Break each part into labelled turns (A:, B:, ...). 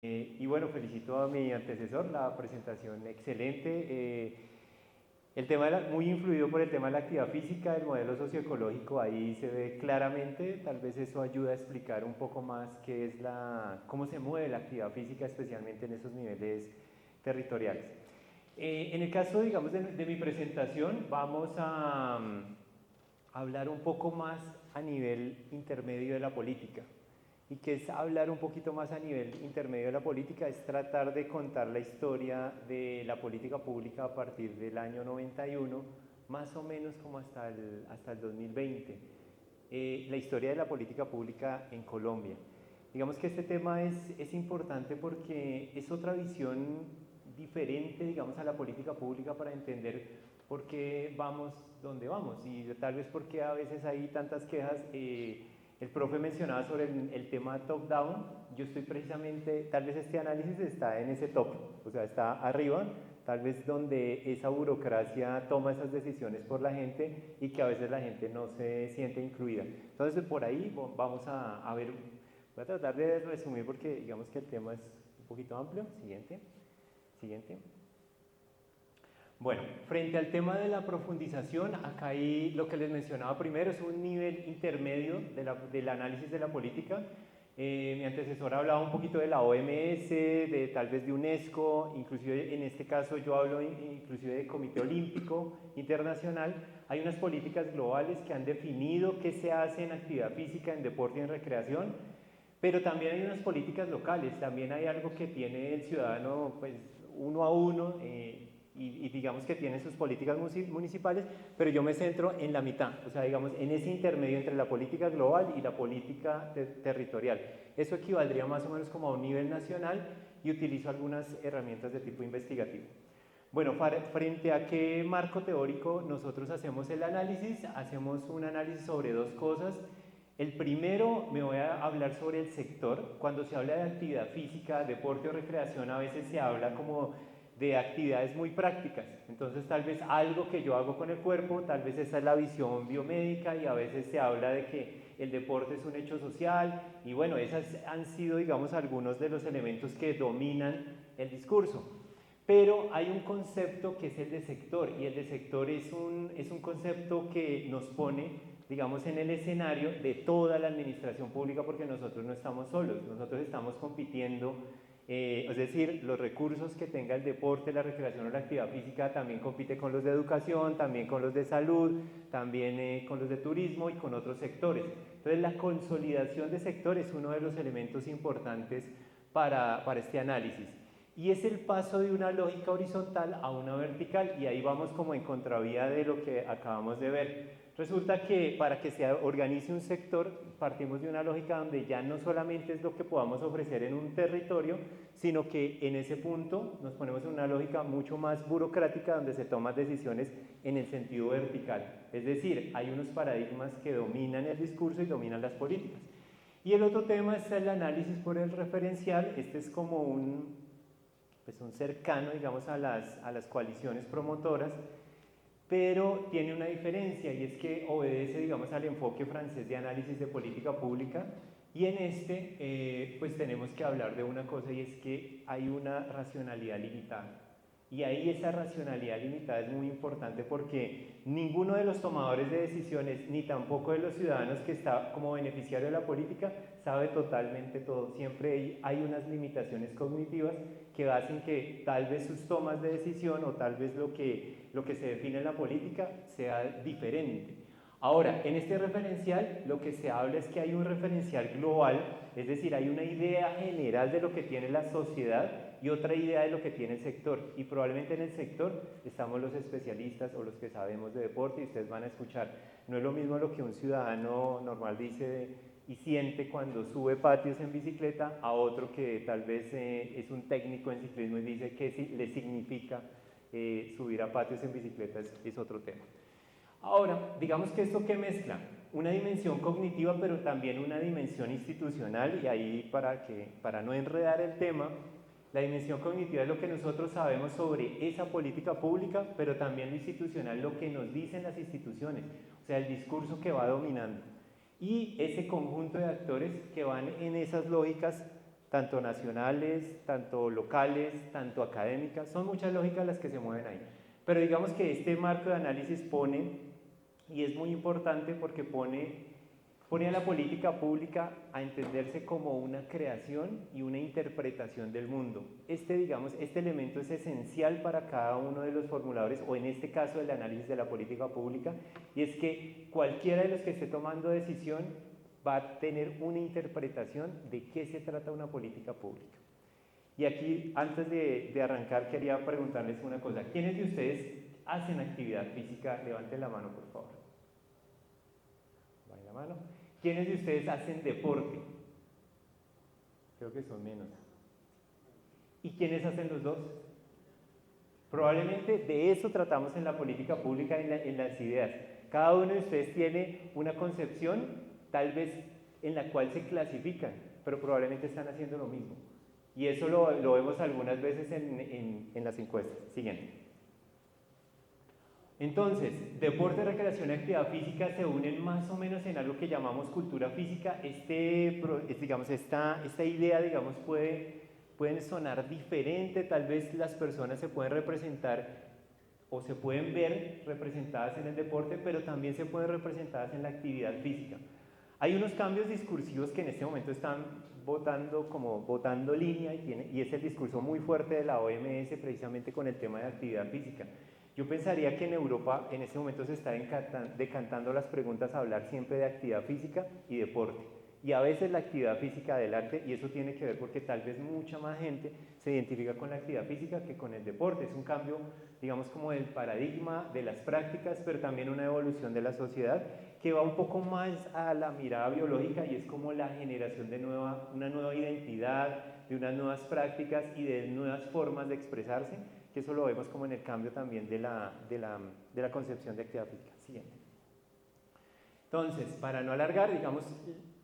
A: Y bueno, felicito a mi antecesor, la presentación excelente. El tema muy influido por el tema de la actividad física, el modelo socioecológico, ahí se ve claramente, tal vez eso ayuda a explicar un poco más qué es cómo se mueve la actividad física, especialmente en esos niveles territoriales. En el caso, digamos, de mi presentación, vamos a hablar un poco más a nivel intermedio de la política. Y que es hablar un poquito más a nivel intermedio de la política, es tratar de contar la historia de la política pública a partir del año 91, más o menos como hasta el 2020. La historia de la política pública en Colombia. Digamos que este tema es importante porque es otra visión diferente, digamos, a la política pública para entender por qué vamos donde vamos y tal vez por qué a veces hay tantas quejas. El profe mencionaba sobre el tema top-down. Yo estoy precisamente, tal vez este análisis está en ese top, o sea, está arriba, tal vez donde esa burocracia toma esas decisiones por la gente y que a veces la gente no se siente incluida. Entonces, por ahí vamos a ver, voy a tratar de resumir porque digamos que el tema es un poquito amplio. Siguiente. Bueno, frente al tema de la profundización, acá hay lo que les mencionaba primero, es un nivel intermedio del análisis de la política. Mi antecesor hablaba un poquito de la OMS, de tal vez de UNESCO, inclusive en este caso yo hablo inclusive de Comité Olímpico Internacional. Hay unas políticas globales que han definido qué se hace en actividad física, en deporte y en recreación, pero también hay unas políticas locales, también hay algo que tiene el ciudadano pues uno a uno, y digamos que tiene sus políticas municipales, pero yo me centro en la mitad, o sea, digamos, en ese intermedio entre la política global y la política territorial. Eso equivaldría más o menos como a un nivel nacional y utilizo algunas herramientas de tipo investigativo. Bueno, frente a qué marco teórico nosotros hacemos el análisis, hacemos un análisis sobre dos cosas. El primero, me voy a hablar sobre el sector. Cuando se habla de actividad física, deporte o recreación, a veces se habla como de actividades muy prácticas. Entonces, tal vez algo que yo hago con el cuerpo, tal vez esa es la visión biomédica y a veces se habla de que el deporte es un hecho social y bueno, esos han sido, digamos, algunos de los elementos que dominan el discurso. Pero hay un concepto que es el de sector y el de sector es un concepto que nos pone digamos, en el escenario de toda la administración pública porque nosotros no estamos solos, nosotros estamos compitiendo, es decir, los recursos que tenga el deporte, la recreación o la actividad física también compite con los de educación, también con los de salud, también con los de turismo y con otros sectores. Entonces la consolidación de sectores es uno de los elementos importantes para este análisis. Y es el paso de una lógica horizontal a una vertical y ahí vamos como en contravía de lo que acabamos de ver. Resulta que para que se organice un sector partimos de una lógica donde ya no solamente es lo que podamos ofrecer en un territorio, sino que en ese punto nos ponemos en una lógica mucho más burocrática donde se toman decisiones en el sentido vertical. Es decir, hay unos paradigmas que dominan el discurso y dominan las políticas. Y el otro tema es el análisis por el referencial. Este es como un cercano, digamos, a las coaliciones promotoras, pero tiene una diferencia y es que obedece, digamos, al enfoque francés de análisis de política pública y en pues tenemos que hablar de una cosa y es que hay una racionalidad limitada. Y ahí esa racionalidad limitada es muy importante porque ninguno de los tomadores de decisiones, ni tampoco de los ciudadanos que está como beneficiario de la política, sabe totalmente todo. Siempre hay unas limitaciones cognitivas que hacen que tal vez sus tomas de decisión o tal vez lo que se define en la política sea diferente. Ahora, en este referencial lo que se habla es que hay un referencial global, es decir, hay una idea general de lo que tiene la sociedad y otra idea de lo que tiene el sector. Y probablemente en el sector estamos los especialistas o los que sabemos de deporte y ustedes van a escuchar. No es lo mismo lo que un ciudadano normal dice y siente cuando sube patios en bicicleta a otro que tal vez es un técnico en ciclismo y dice que le significa subir a patios en bicicleta es otro tema. Ahora, digamos que esto que mezcla una dimensión cognitiva pero también una dimensión institucional y ahí para no enredar el tema, la dimensión cognitiva es lo que nosotros sabemos sobre esa política pública, pero también lo institucional, lo que nos dicen las instituciones, o sea, el discurso que va dominando. Y ese conjunto de actores que van en esas lógicas tanto nacionales, tanto locales, tanto académicas, son muchas lógicas las que se mueven ahí. Pero digamos que este marco de análisis pone, y es muy importante porque pone a la política pública a entenderse como una creación y una interpretación del mundo. Este elemento es esencial para cada uno de los formuladores, o en este caso el análisis de la política pública, y es que cualquiera de los que esté tomando decisión va a tener una interpretación de qué se trata una política pública. Y aquí, antes de arrancar, quería preguntarles una cosa. ¿Quiénes de ustedes hacen actividad física? Levanten la mano, por favor. Bajen la mano. ¿Quiénes de ustedes hacen deporte? Creo que son menos. ¿Y quiénes hacen los dos? Probablemente de eso tratamos en la política pública, en las ideas. Cada uno de ustedes tiene una concepción, tal vez en la cual se clasifican, pero probablemente están haciendo lo mismo. Y eso lo vemos algunas veces en las encuestas. Siguiente. Entonces, deporte, recreación y actividad física se unen más o menos en algo que llamamos cultura física. Esta idea, digamos, pueden sonar diferente, tal vez las personas se pueden representar o se pueden ver representadas en el deporte, pero también se pueden representadas en la actividad física. Hay unos cambios discursivos que en este momento están botando línea y es el discurso muy fuerte de la OMS precisamente con el tema de actividad física. Yo pensaría que en Europa en este momento se está decantando las preguntas a hablar siempre de actividad física y deporte. Y a veces la actividad física del arte, y eso tiene que ver porque tal vez mucha más gente se identifica con la actividad física que con el deporte. Es un cambio, digamos, como del paradigma, de las prácticas, pero también una evolución de la sociedad que va un poco más a la mirada biológica y es como la generación de una nueva identidad, de unas nuevas prácticas y de nuevas formas de expresarse, que eso lo vemos como en el cambio también de la concepción de actividad física. Siguiente. Entonces, para no alargar, digamos,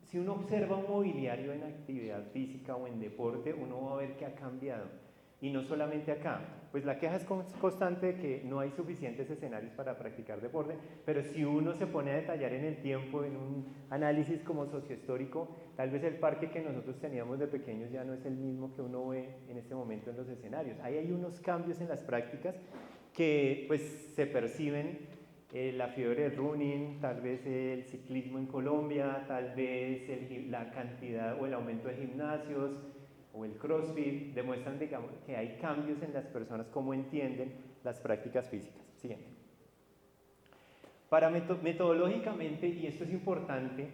A: si uno observa un mobiliario en actividad física o en deporte, uno va a ver que ha cambiado. Y no solamente acá, pues la queja es constante de que no hay suficientes escenarios para practicar deporte, pero si uno se pone a detallar en el tiempo, en un análisis como sociohistórico, tal vez el parque que nosotros teníamos de pequeños ya no es el mismo que uno ve en este momento en los escenarios. Ahí hay unos cambios en las prácticas que pues se perciben, la fiebre del running, tal vez el ciclismo en Colombia, tal vez la cantidad o el aumento de gimnasios, o el CrossFit, demuestran, digamos, que hay cambios en las personas, cómo entienden las prácticas físicas. Siguiente. Metodológicamente, y esto es importante,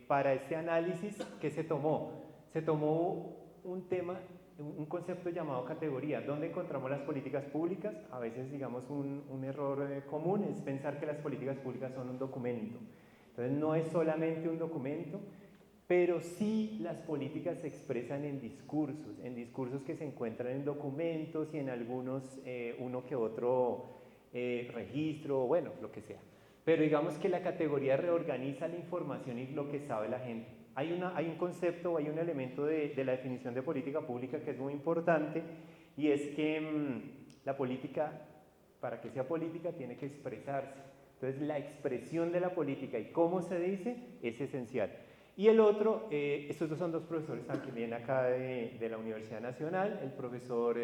A: para este análisis, ¿qué se tomó? Se tomó un concepto llamado categoría. ¿Dónde encontramos las políticas públicas? A veces, digamos, un error común es pensar que las políticas públicas son un documento. Entonces, no es solamente un documento, pero sí las políticas se expresan en discursos que se encuentran en documentos y en algunos, uno que otro registro, bueno, lo que sea. Pero digamos que la categoría reorganiza la información y lo que sabe la gente. Hay un concepto, hay un elemento de la definición de política pública que es muy importante, y es que la política, para que sea política, tiene que expresarse. Entonces la expresión de la política y cómo se dice es esencial. Y el otro, estos dos son dos profesores también acá de la Universidad Nacional, el profesor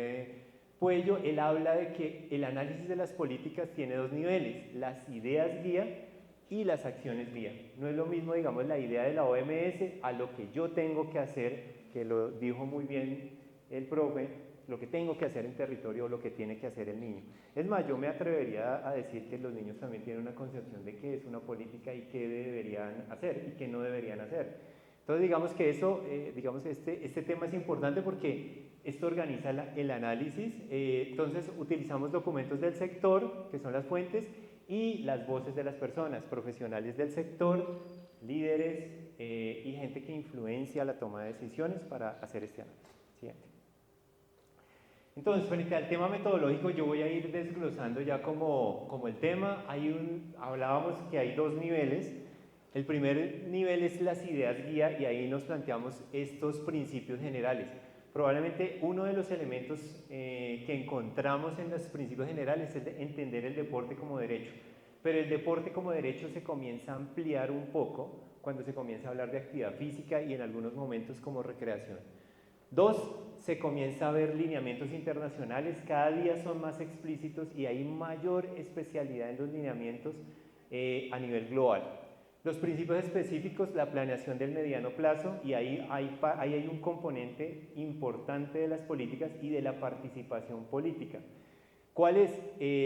A: Puello, él habla de que el análisis de las políticas tiene dos niveles, las ideas guía y las acciones guía. No es lo mismo, digamos, la idea de la OMS a lo que yo tengo que hacer, que lo dijo muy bien el profe, lo que tengo que hacer en territorio o lo que tiene que hacer el niño. Es más, yo me atrevería a decir que los niños también tienen una concepción de qué es una política y qué deberían hacer y qué no deberían hacer. Entonces, digamos que eso, este tema es importante porque esto organiza el análisis. Entonces, utilizamos documentos del sector, que son las fuentes, y las voces de las personas, profesionales del sector, líderes y gente que influencia la toma de decisiones para hacer este análisis. Siguiente. Entonces, frente al tema metodológico, yo voy a ir desglosando ya como el tema. Hablábamos que hay dos niveles. El primer nivel es las ideas guía y ahí nos planteamos estos principios generales. Probablemente uno de los elementos que encontramos en los principios generales es entender el deporte como derecho. Pero el deporte como derecho se comienza a ampliar un poco cuando se comienza a hablar de actividad física y en algunos momentos como recreación. Dos, se comienza a ver lineamientos internacionales, cada día son más explícitos y hay mayor especialidad en los lineamientos a nivel global. Los principios específicos, la planeación del mediano plazo, y ahí hay un componente importante de las políticas y de la participación política. ¿Cuál es?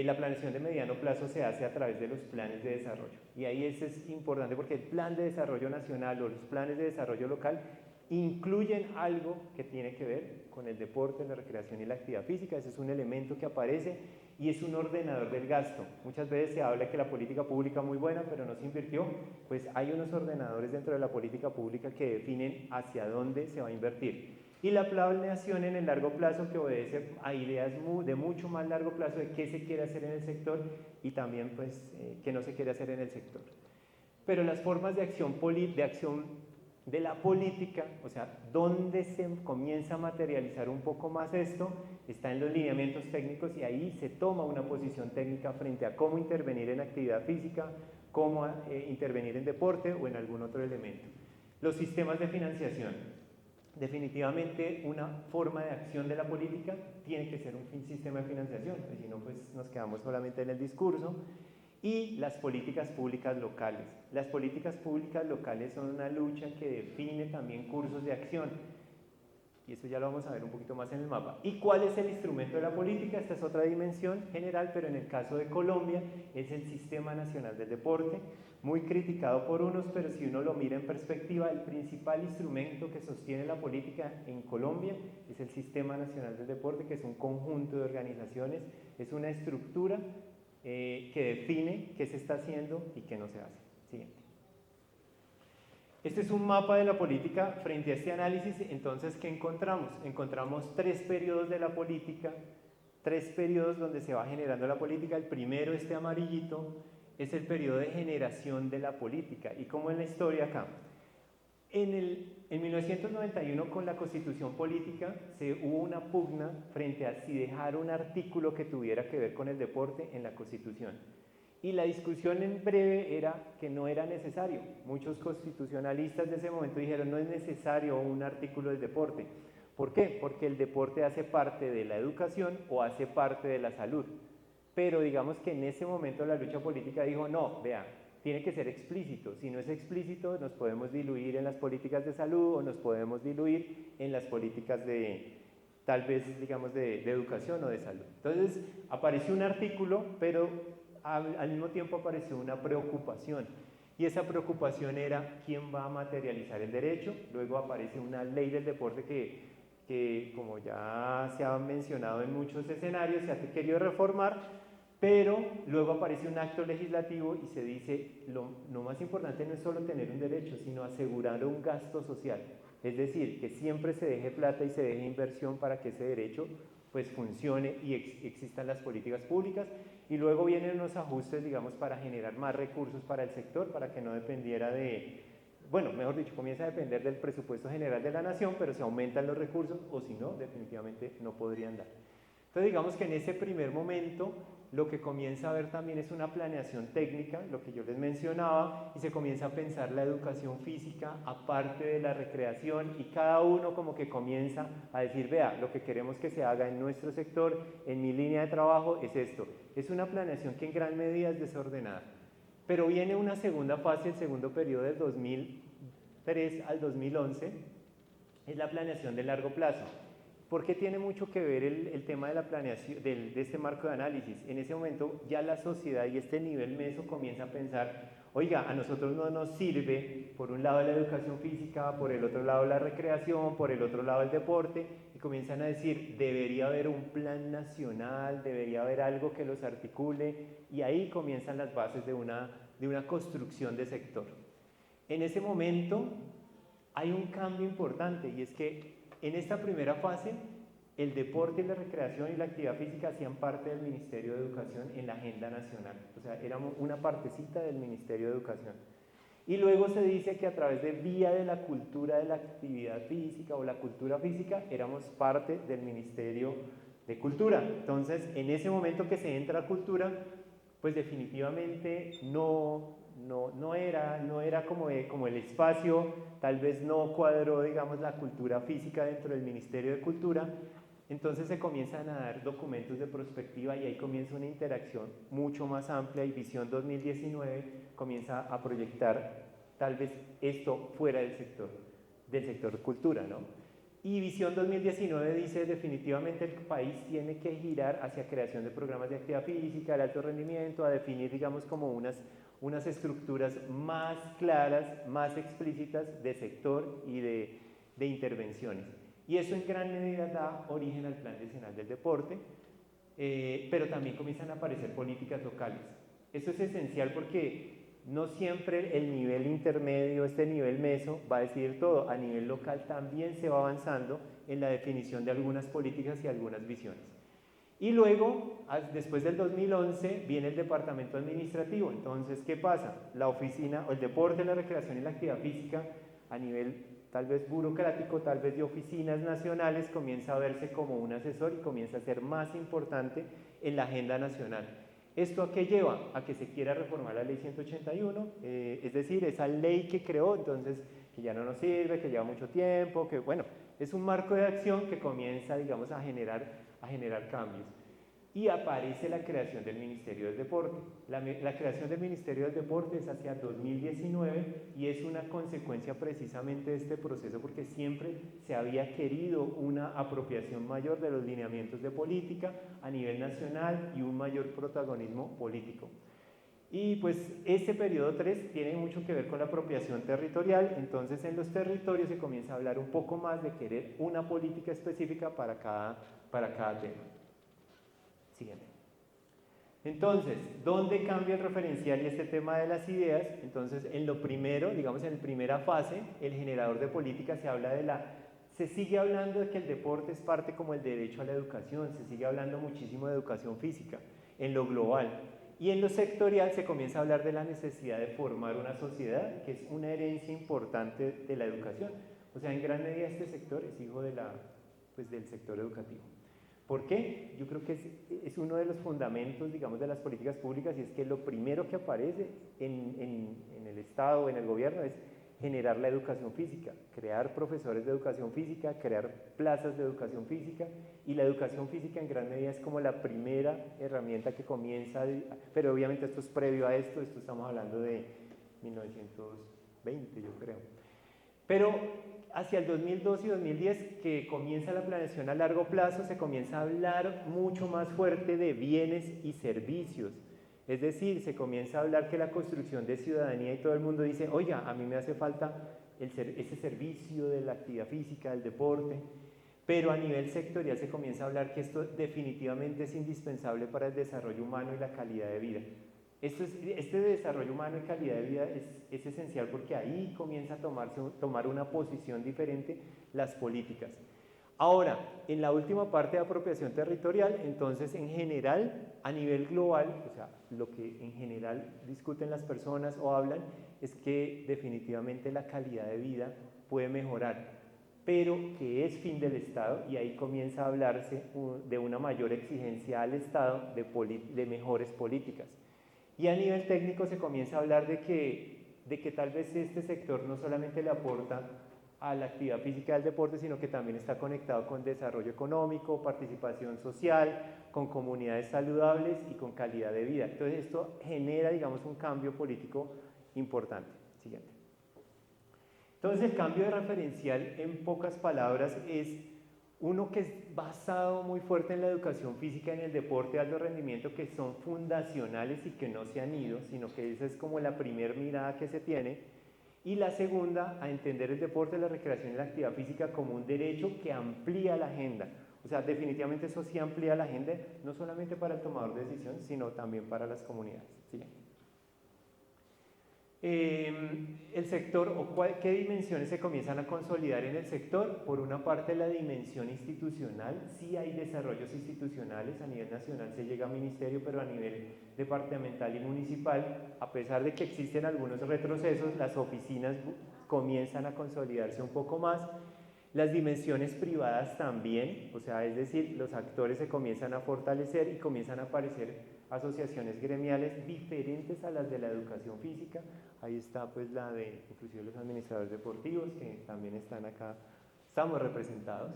A: La planeación de mediano plazo se hace a través de los planes de desarrollo. Y ahí eso es importante porque el plan de desarrollo nacional o los planes de desarrollo local incluyen algo que tiene que ver con el deporte, la recreación y la actividad física. Ese es un elemento que aparece y es un ordenador del gasto. Muchas veces se habla que la política pública es muy buena, pero no se invirtió. Pues hay unos ordenadores dentro de la política pública que definen hacia dónde se va a invertir. Y la planeación en el largo plazo, que obedece a ideas de mucho más largo plazo de qué se quiere hacer en el sector y también pues qué no se quiere hacer en el sector. Pero las formas de acción de la política, o sea, dónde se comienza a materializar un poco más esto, está en los lineamientos técnicos y ahí se toma una posición técnica frente a cómo intervenir en actividad física, cómo intervenir en deporte o en algún otro elemento. Los sistemas de financiación. Definitivamente una forma de acción de la política tiene que ser un sistema de financiación, si no pues nos quedamos solamente en el discurso. Y las políticas públicas locales. Las políticas públicas locales son una lucha que define también cursos de acción. Y eso ya lo vamos a ver un poquito más en el mapa. ¿Y cuál es el instrumento de la política? Esta es otra dimensión general, pero en el caso de Colombia es el Sistema Nacional del Deporte, muy criticado por unos, pero si uno lo mira en perspectiva, el principal instrumento que sostiene la política en Colombia es el Sistema Nacional del Deporte, que es un conjunto de organizaciones, es una estructura que define qué se está haciendo y qué no se hace. Siguiente. Este es un mapa de la política frente a este análisis. Entonces, ¿qué encontramos? Encontramos 3 periodos de la política, 3 periodos donde se va generando la política. El primero, este amarillito, es el periodo de generación de la política. Y como en la historia acá, en 1991 con la Constitución Política hubo una pugna frente a si dejar un artículo que tuviera que ver con el deporte en la Constitución. Y la discusión en breve era que no era necesario. Muchos constitucionalistas de ese momento dijeron no es necesario un artículo del deporte. ¿Por qué? Porque el deporte hace parte de la educación o hace parte de la salud. Pero digamos que en ese momento la lucha política dijo no, vea, tiene que ser explícito. Si no es explícito, nos podemos diluir en las políticas de salud o nos podemos diluir en las políticas de, tal vez, digamos, de educación o de salud. Entonces, apareció un artículo, pero al mismo tiempo apareció una preocupación. Y esa preocupación era quién va a materializar el derecho. Luego aparece una ley del deporte que como ya se ha mencionado en muchos escenarios, se ha querido reformar, pero luego aparece un acto legislativo y se dice, lo más importante no es solo tener un derecho, sino asegurar un gasto social. Es decir, que siempre se deje plata y se deje inversión para que ese derecho pues funcione y existan las políticas públicas. Y luego vienen unos ajustes, digamos, para generar más recursos para el sector, para que no dependiera bueno, mejor dicho, comienza a depender del presupuesto general de la nación, pero se aumentan los recursos o si no, definitivamente no podrían dar. Entonces digamos que en ese primer momento lo que comienza a ver también es una planeación técnica, lo que yo les mencionaba, y se comienza a pensar la educación física aparte de la recreación y cada uno como que comienza a decir, vea, lo que queremos que se haga en nuestro sector, en mi línea de trabajo es esto. Es una planeación que en gran medida es desordenada. Pero viene una segunda fase, el segundo periodo del 2003 al 2011, es la planeación de largo plazo. ¿Por qué tiene mucho que ver el tema de la planeación, de este marco de análisis? En ese momento ya la sociedad y este nivel meso comienza a pensar, oiga, a nosotros no nos sirve por un lado la educación física, por el otro lado la recreación, por el otro lado el deporte, y comienzan a decir, debería haber un plan nacional, debería haber algo que los articule, y ahí comienzan las bases de una construcción de sector. En ese momento hay un cambio importante y es que en esta primera fase, el deporte y la recreación y la actividad física hacían parte del Ministerio de Educación en la agenda nacional. O sea, éramos una partecita del Ministerio de Educación. Y luego se dice que a través de vía de la cultura de la actividad física o la cultura física, éramos parte del Ministerio de Cultura. Entonces, en ese momento que se entra a cultura, pues definitivamente no no era como el espacio, tal vez no cuadró, digamos, la cultura física dentro del Ministerio de Cultura. Entonces se comienzan a dar documentos de prospectiva y ahí comienza una interacción mucho más amplia, y Visión 2019 comienza a proyectar tal vez esto fuera del sector cultura, ¿no? Y Visión 2019 dice definitivamente el país tiene que girar hacia creación de programas de actividad física, de alto rendimiento, a definir, digamos, como unas estructuras más claras, más explícitas de sector y de intervenciones. Y eso en gran medida da origen al Plan Decenal del Deporte, pero también comienzan a aparecer políticas locales. Eso es esencial porque no siempre el nivel intermedio, este nivel meso, va a decidir todo. A nivel local también se va avanzando en la definición de algunas políticas y algunas visiones. Y luego, después del 2011, viene el departamento administrativo. Entonces, ¿qué pasa? La oficina, o el deporte, la recreación y la actividad física, a nivel tal vez burocrático, tal vez de oficinas nacionales, comienza a verse como un asesor y comienza a ser más importante en la agenda nacional. ¿Esto a qué lleva? A que se quiera reformar la ley 181, es decir, esa ley que creó, entonces, que ya no nos sirve, que lleva mucho tiempo, que bueno, es un marco de acción que comienza, digamos, a generar cambios. Y aparece la creación del Ministerio del Deporte. La creación del Ministerio del Deporte es hacia 2019 y es una consecuencia precisamente de este proceso, porque siempre se había querido una apropiación mayor de los lineamientos de política a nivel nacional y un mayor protagonismo político. Y pues este periodo 3 tiene mucho que ver con la apropiación territorial. Entonces en los territorios se comienza a hablar un poco más de querer una política específica para cada tema. Siguiente. Entonces, ¿dónde cambia el referencial y este tema de las ideas? Entonces, en lo primero, digamos en la primera fase, el generador de política se sigue hablando de que el deporte es parte como el derecho a la educación, se sigue hablando muchísimo de educación física, en lo global. Y en lo sectorial se comienza a hablar de la necesidad de formar una sociedad, que es una herencia importante de la educación. O sea, en gran medida este sector es hijo del sector educativo. ¿Por qué? Yo creo que es uno de los fundamentos, digamos, de las políticas públicas, y es que lo primero que aparece en el Estado o en el gobierno es generar la educación física, crear profesores de educación física, crear plazas de educación física, y la educación física en gran medida es como la primera herramienta que comienza, pero obviamente esto es previo a esto estamos hablando de 1920, yo creo. Pero hacia el 2012 y 2010, que comienza la planeación a largo plazo, se comienza a hablar mucho más fuerte de bienes y servicios. Es decir, se comienza a hablar que la construcción de ciudadanía, y todo el mundo dice, oiga, a mí me hace falta ese servicio de la actividad física, del deporte, pero a nivel sectorial se comienza a hablar que esto definitivamente es indispensable para el desarrollo humano y la calidad de vida. Este desarrollo humano y calidad de vida es esencial, porque ahí comienza a tomar una posición diferente las políticas. Ahora, en la última parte de apropiación territorial, entonces en general, a nivel global, o sea, lo que en general discuten las personas o hablan es que definitivamente la calidad de vida puede mejorar, pero que es fin del Estado, y ahí comienza a hablarse de una mayor exigencia al Estado de mejores políticas. Y a nivel técnico se comienza a hablar de que tal vez este sector no solamente le aporta a la actividad física del deporte, sino que también está conectado con desarrollo económico, participación social, con comunidades saludables y con calidad de vida. Entonces esto genera, digamos, un cambio político importante. Siguiente. Entonces el cambio de referencial, en pocas palabras, es uno que es basado muy fuerte en la educación física, en el deporte de alto rendimiento, que son fundacionales y que no se han ido, sino que esa es como la primera mirada que se tiene. Y la segunda, a entender el deporte, la recreación y la actividad física como un derecho que amplía la agenda. O sea, definitivamente eso sí amplía la agenda, no solamente para el tomador de decisión, sino también para las comunidades. Siguiente. El sector, o qué dimensiones se comienzan a consolidar en el sector. Por una parte, la dimensión institucional. Sí hay desarrollos institucionales, a nivel nacional se llega a ministerio, pero a nivel departamental y municipal, a pesar de que existen algunos retrocesos, las oficinas comienzan a consolidarse un poco más. Las dimensiones privadas también, o sea, es decir, los actores se comienzan a fortalecer y comienzan a asociaciones gremiales diferentes a las de la educación física. Ahí está pues la de inclusive los administradores deportivos, que también están acá, estamos representados.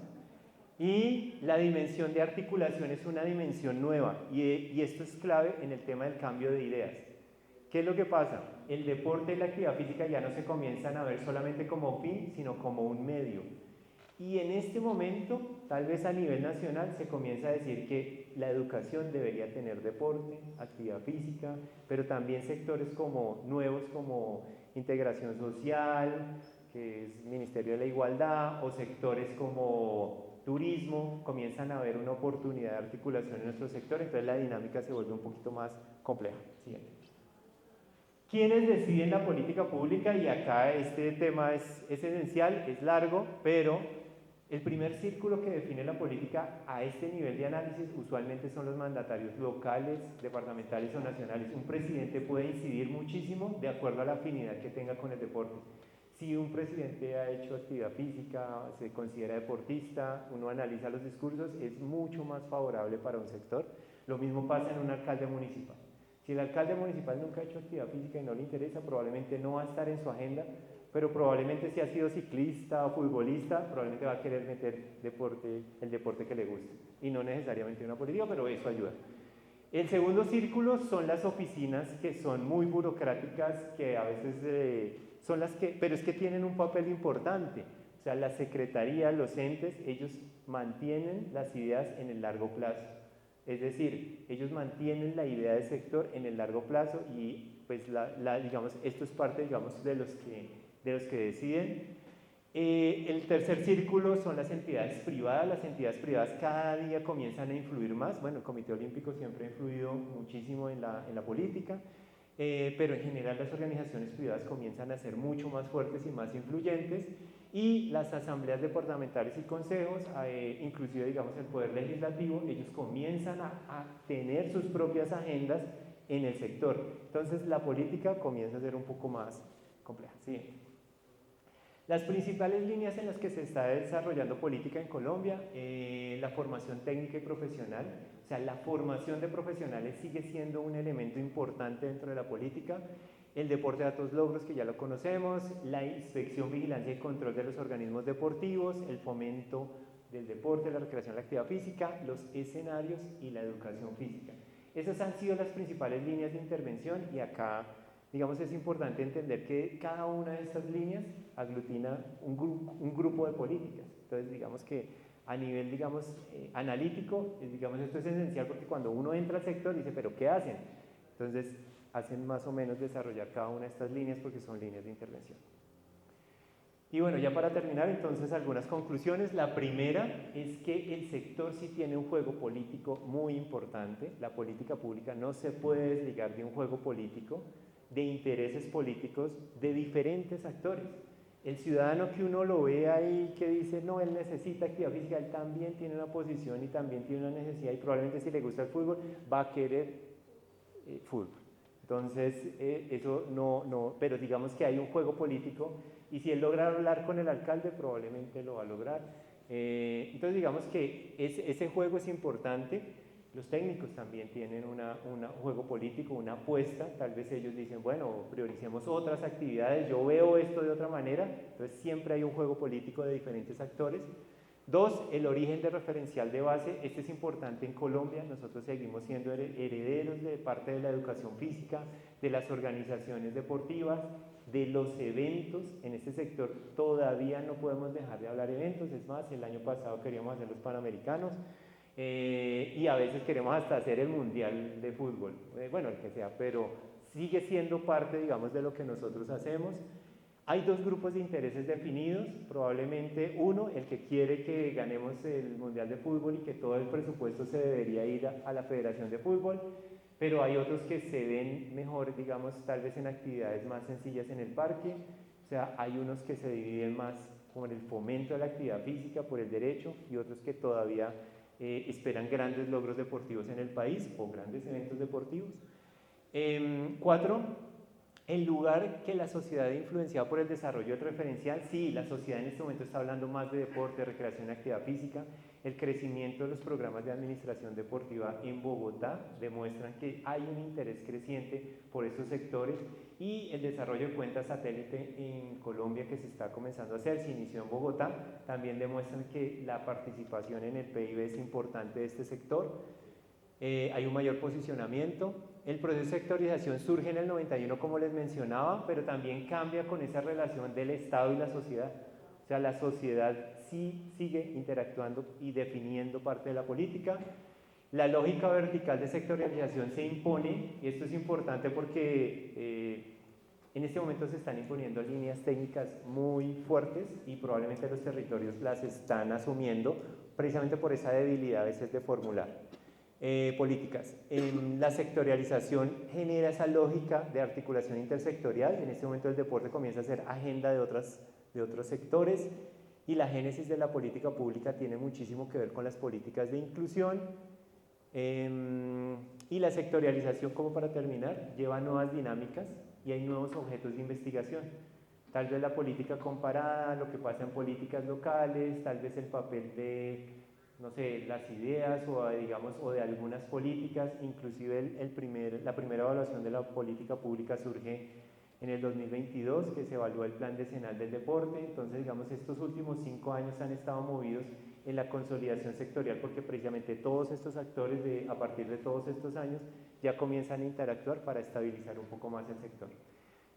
A: Y la dimensión de articulación es una dimensión nueva, y esto es clave en el tema del cambio de ideas. ¿Qué es lo que pasa? El deporte y la actividad física ya no se comienzan a ver solamente como fin, sino como un medio. Y en este momento, tal vez a nivel nacional, se comienza a decir que la educación debería tener deporte, actividad física, pero también sectores como nuevos como integración social, que es Ministerio de la Igualdad, o sectores como turismo, comienzan a ver una oportunidad de articulación en nuestro sector, entonces la dinámica se vuelve un poquito más compleja. Siguiente. ¿Quiénes deciden la política pública? Y acá este tema es esencial, es largo, pero el primer círculo que define la política a este nivel de análisis usualmente son los mandatarios locales, departamentales o nacionales. Un presidente puede incidir muchísimo de acuerdo a la afinidad que tenga con el deporte. Si un presidente ha hecho actividad física, se considera deportista, uno analiza los discursos, es mucho más favorable para un sector. Lo mismo pasa en un alcalde municipal. Si el alcalde municipal nunca ha hecho actividad física y no le interesa, probablemente no va a estar en su agenda, pero probablemente si ha sido ciclista o futbolista, probablemente va a querer meter el deporte que le guste, y no necesariamente una política, pero eso ayuda. El segundo círculo son las oficinas, que son muy burocráticas, que a veces son las que, pero es que tienen un papel importante. O sea, la secretaría, los entes, ellos mantienen las ideas en el largo plazo. Es decir, ellos mantienen la idea del sector en el largo plazo, y pues digamos, esto es parte, digamos, de los que deciden. El tercer círculo son las entidades privadas. Las entidades privadas cada día comienzan a influir más. Bueno, el Comité Olímpico siempre ha influido muchísimo en la política, pero en general las organizaciones privadas comienzan a ser mucho más fuertes y más influyentes, y las asambleas departamentales y consejos, inclusive digamos el poder legislativo, ellos comienzan a tener sus propias agendas en el sector. Entonces la política comienza a ser un poco más compleja. ¿Sí? Las principales líneas en las que se está desarrollando política en Colombia, la formación técnica y profesional. O sea, la formación de profesionales sigue siendo un elemento importante dentro de la política. El deporte de altos logros, que ya lo conocemos, la inspección, vigilancia y control de los organismos deportivos, el fomento del deporte, la recreación, la actividad física, los escenarios y la educación física. Esas han sido las principales líneas de intervención, y acá, digamos, es importante entender que cada una de estas líneas aglutina un grupo de políticas. Entonces, digamos que a nivel, digamos, analítico, digamos, esto es esencial, porque cuando uno entra al sector dice, ¿pero qué hacen? Entonces, hacen más o menos desarrollar cada una de estas líneas, porque son líneas de intervención. Y bueno, ya para terminar, entonces, algunas conclusiones. La primera es que el sector sí tiene un juego político muy importante. La política pública no se puede desligar de un juego político, de intereses políticos de diferentes actores. El ciudadano que uno lo ve ahí, que dice, no, él necesita actividad física, él también tiene una posición y también tiene una necesidad, y probablemente si le gusta el fútbol, va a querer fútbol. Entonces, eso no, pero digamos que hay un juego político, y si él logra hablar con el alcalde, probablemente lo va a lograr. Entonces, digamos que ese juego es importante. Los técnicos también tienen un juego político, una apuesta. Tal vez ellos dicen, bueno, prioricemos otras actividades, yo veo esto de otra manera. Entonces, siempre hay un juego político de diferentes actores. Dos, el origen de referencial de base. Este es importante en Colombia. Nosotros seguimos siendo herederos de parte de la educación física, de las organizaciones deportivas, de los eventos. En este sector todavía no podemos dejar de hablar de eventos. Es más, el año pasado queríamos hacer los Panamericanos, y a veces queremos hasta hacer el Mundial de Fútbol. Bueno, el que sea, pero sigue siendo parte, digamos, de lo que nosotros hacemos. Hay dos grupos de intereses definidos. Probablemente uno, el que quiere que ganemos el Mundial de Fútbol y que todo el presupuesto se debería ir a la Federación de Fútbol, pero hay otros que se ven mejor, digamos, tal vez en actividades más sencillas en el parque. O sea, hay unos que se dividen más por el fomento de la actividad física, por el derecho, y otros que todavía esperan grandes logros deportivos en el país o grandes eventos deportivos. Cuatro, el lugar que la sociedad influenciada por el desarrollo del referencial. Sí, la sociedad en este momento está hablando más de deporte, recreación y actividad física. el crecimiento de los programas de administración deportiva en Bogotá demuestran que hay un interés creciente por estos sectores, y el desarrollo de cuentas satélite en Colombia, que se está comenzando a hacer, se inició en Bogotá, también demuestran que la participación en el PIB es importante de este sector. Hay un mayor posicionamiento. El proceso de sectorización surge en el 91, como les mencionaba, pero también cambia con esa relación del Estado y la sociedad. O sea, la sociedad sí sigue interactuando y definiendo parte de la política. La lógica vertical de sectorialización se impone, y esto es importante porque en este momento se están imponiendo líneas técnicas muy fuertes y probablemente los territorios las están asumiendo precisamente por esa debilidad a veces de formular políticas. La sectorialización genera esa lógica de articulación intersectorial. En este momento el deporte comienza a ser agenda de otros sectores, y la génesis de la política pública tiene muchísimo que ver con las políticas de inclusión. Y la sectorialización, como para terminar, lleva nuevas dinámicas y hay nuevos objetos de investigación. Tal vez la política comparada, lo que pasa en políticas locales, tal vez el papel de, no sé, las ideas o de algunas políticas. Inclusive la primera evaluación de la política pública surge en el 2022, que se evalúa el Plan Decenal del Deporte. Entonces, digamos, estos últimos 5 años han estado movidos en la consolidación sectorial, porque precisamente todos estos actores, a partir de todos estos años, ya comienzan a interactuar para estabilizar un poco más el sector.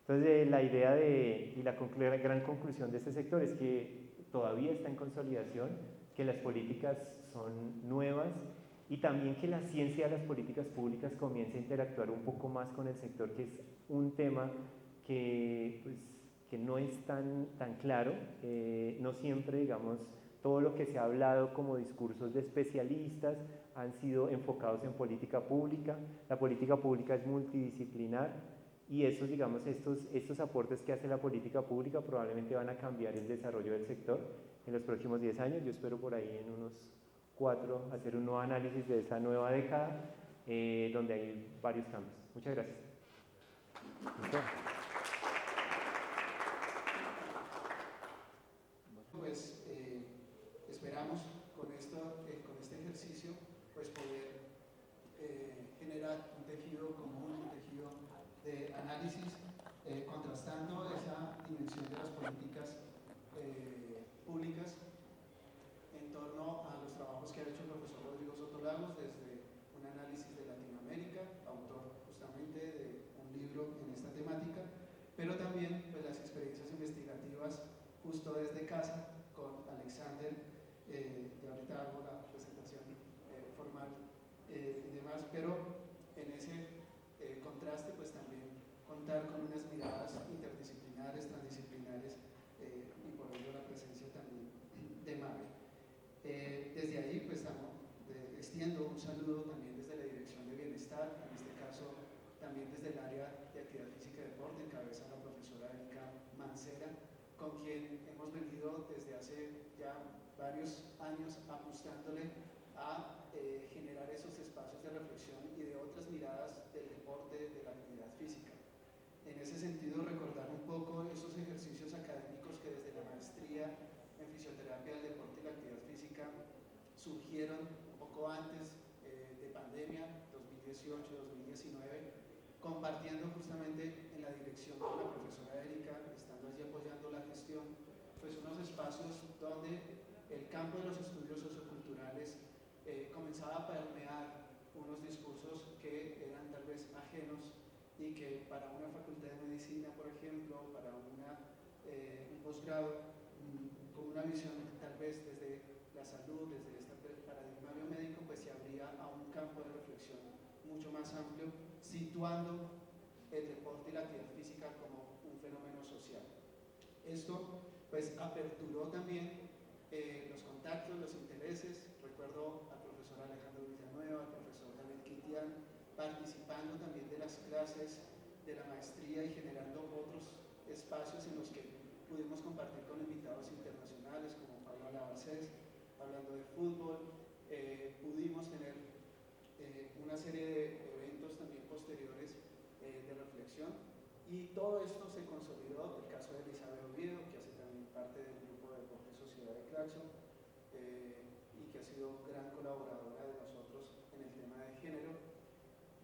A: Entonces, la idea y la gran conclusión de este sector es que todavía está en consolidación, que las políticas son nuevas, y también que la ciencia de las políticas públicas comience a interactuar un poco más con el sector, que es un tema que no es tan claro. No siempre, digamos, todo lo que se ha hablado como discursos de especialistas han sido enfocados en política pública. La política pública es multidisciplinar, y digamos, estos aportes que hace la política pública probablemente van a cambiar el desarrollo del sector en los próximos 10 años. Yo espero por ahí en unos 4 hacer un nuevo análisis de esa nueva década, donde hay varios cambios. Muchas gracias.
B: Pues esperamos con este ejercicio pues poder generar un tejido común, un tejido de análisis, contrastando esa dimensión de las políticas públicas en torno a los trabajos que ha hecho el profesor Rodrigo Soto Lagos desde un análisis de Latinoamérica, autor justamente de un libro en esta temática, pero también pues, las experiencias investigativas justo desde casa con Alexander. De ahorita hago la presentación formal y demás, pero en ese contraste pues también contar con unas miradas interdisciplinares, transdisciplinares, y por ello la presencia también de Mabe. Desde ahí pues extiendo un saludo también desde la Dirección de Bienestar, en este caso también desde el área de Actividad Física y Deporte, encabeza la profesora Erika Mancera, con quien hemos venido desde hace ya varios años apostándole a generar esos espacios de reflexión y de otras miradas del deporte, de la actividad física. En ese sentido, recordar un poco esos ejercicios académicos que desde la maestría en fisioterapia del deporte y la actividad física surgieron un poco antes de pandemia, 2018-2019, compartiendo justamente en la dirección con la profesora Erika, estando allí apoyando la gestión, pues unos espacios donde el campo de los estudios socioculturales comenzaba a permear unos discursos que eran tal vez ajenos y que para una facultad de medicina, por ejemplo, para un posgrado, con una visión tal vez desde la salud, desde este paradigma biomédico, pues se abría a un campo de reflexión mucho más amplio, situando el deporte y la actividad física como un fenómeno social. Esto pues aperturó también los contactos, los intereses. Recuerdo al profesor Alejandro Villanueva, al profesor David Quitián, participando también de las clases de la maestría y generando otros espacios en los que pudimos compartir con invitados internacionales como Pablo Alabacés, hablando de fútbol. Pudimos tener una serie de eventos también posteriores de reflexión, y todo esto se consolidó. El caso de Elizabeth Oviedo, que hace también parte del grupo de Deporte Sociedad de Claxon, y que ha sido gran colaboradora de nosotros en el tema de género.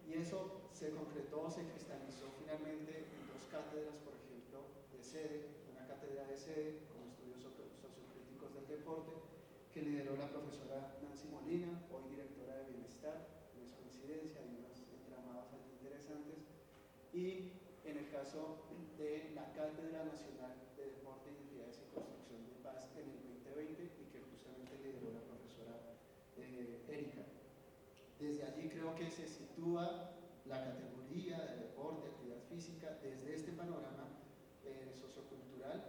B: Y eso se concretó, se cristalizó finalmente en 2 cátedras, por ejemplo, de sede, una cátedra de sede con estudios sociocríticos del deporte, que lideró la profesora Nancy Molina, hoy directora de Bienestar, no es coincidencia, hay unos entramados allí interesantes, y en el caso de la Cátedra Nacional de Deporte, Identidades y Construcción de Paz en el 2020, y que justamente lideró la profesora Erika. Desde allí creo que se sitúa la categoría de deporte, actividad física, desde este panorama sociocultural,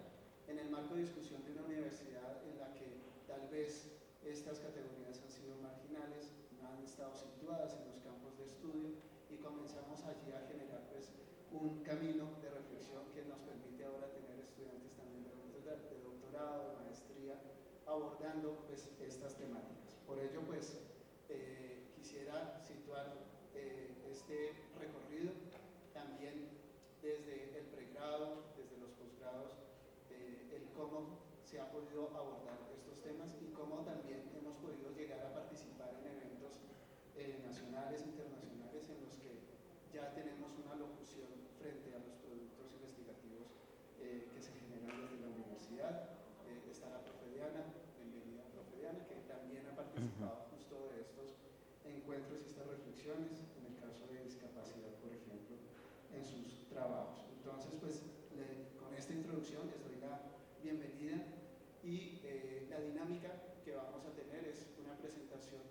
B: en el marco de discusión de una universidad en la que tal vez estas categorías han sido marginales, no han estado situadas en los campos de estudio, y comenzamos allí a generar pues, un camino de reflexión que nos permite ahora tener estudiantes también de doctorado, de maestría, abordando pues, estas temáticas. Por ello, pues, quisiera situar este recorrido también desde el pregrado, desde los posgrados, el cómo se ha podido abordar estos temas y cómo también hemos podido llegar a participar en eventos nacionales, internacionales, en los que ya tenemos una locución frente a los productos investigativos que se generan desde la universidad. Está la profe Diana, bienvenida profe Diana, que también ha participado justo de estos encuentros y estas reflexiones, en el caso de discapacidad, por ejemplo, en sus trabajos. Entonces, pues, con esta introducción les doy la bienvenida y la dinámica que vamos a tener es una presentación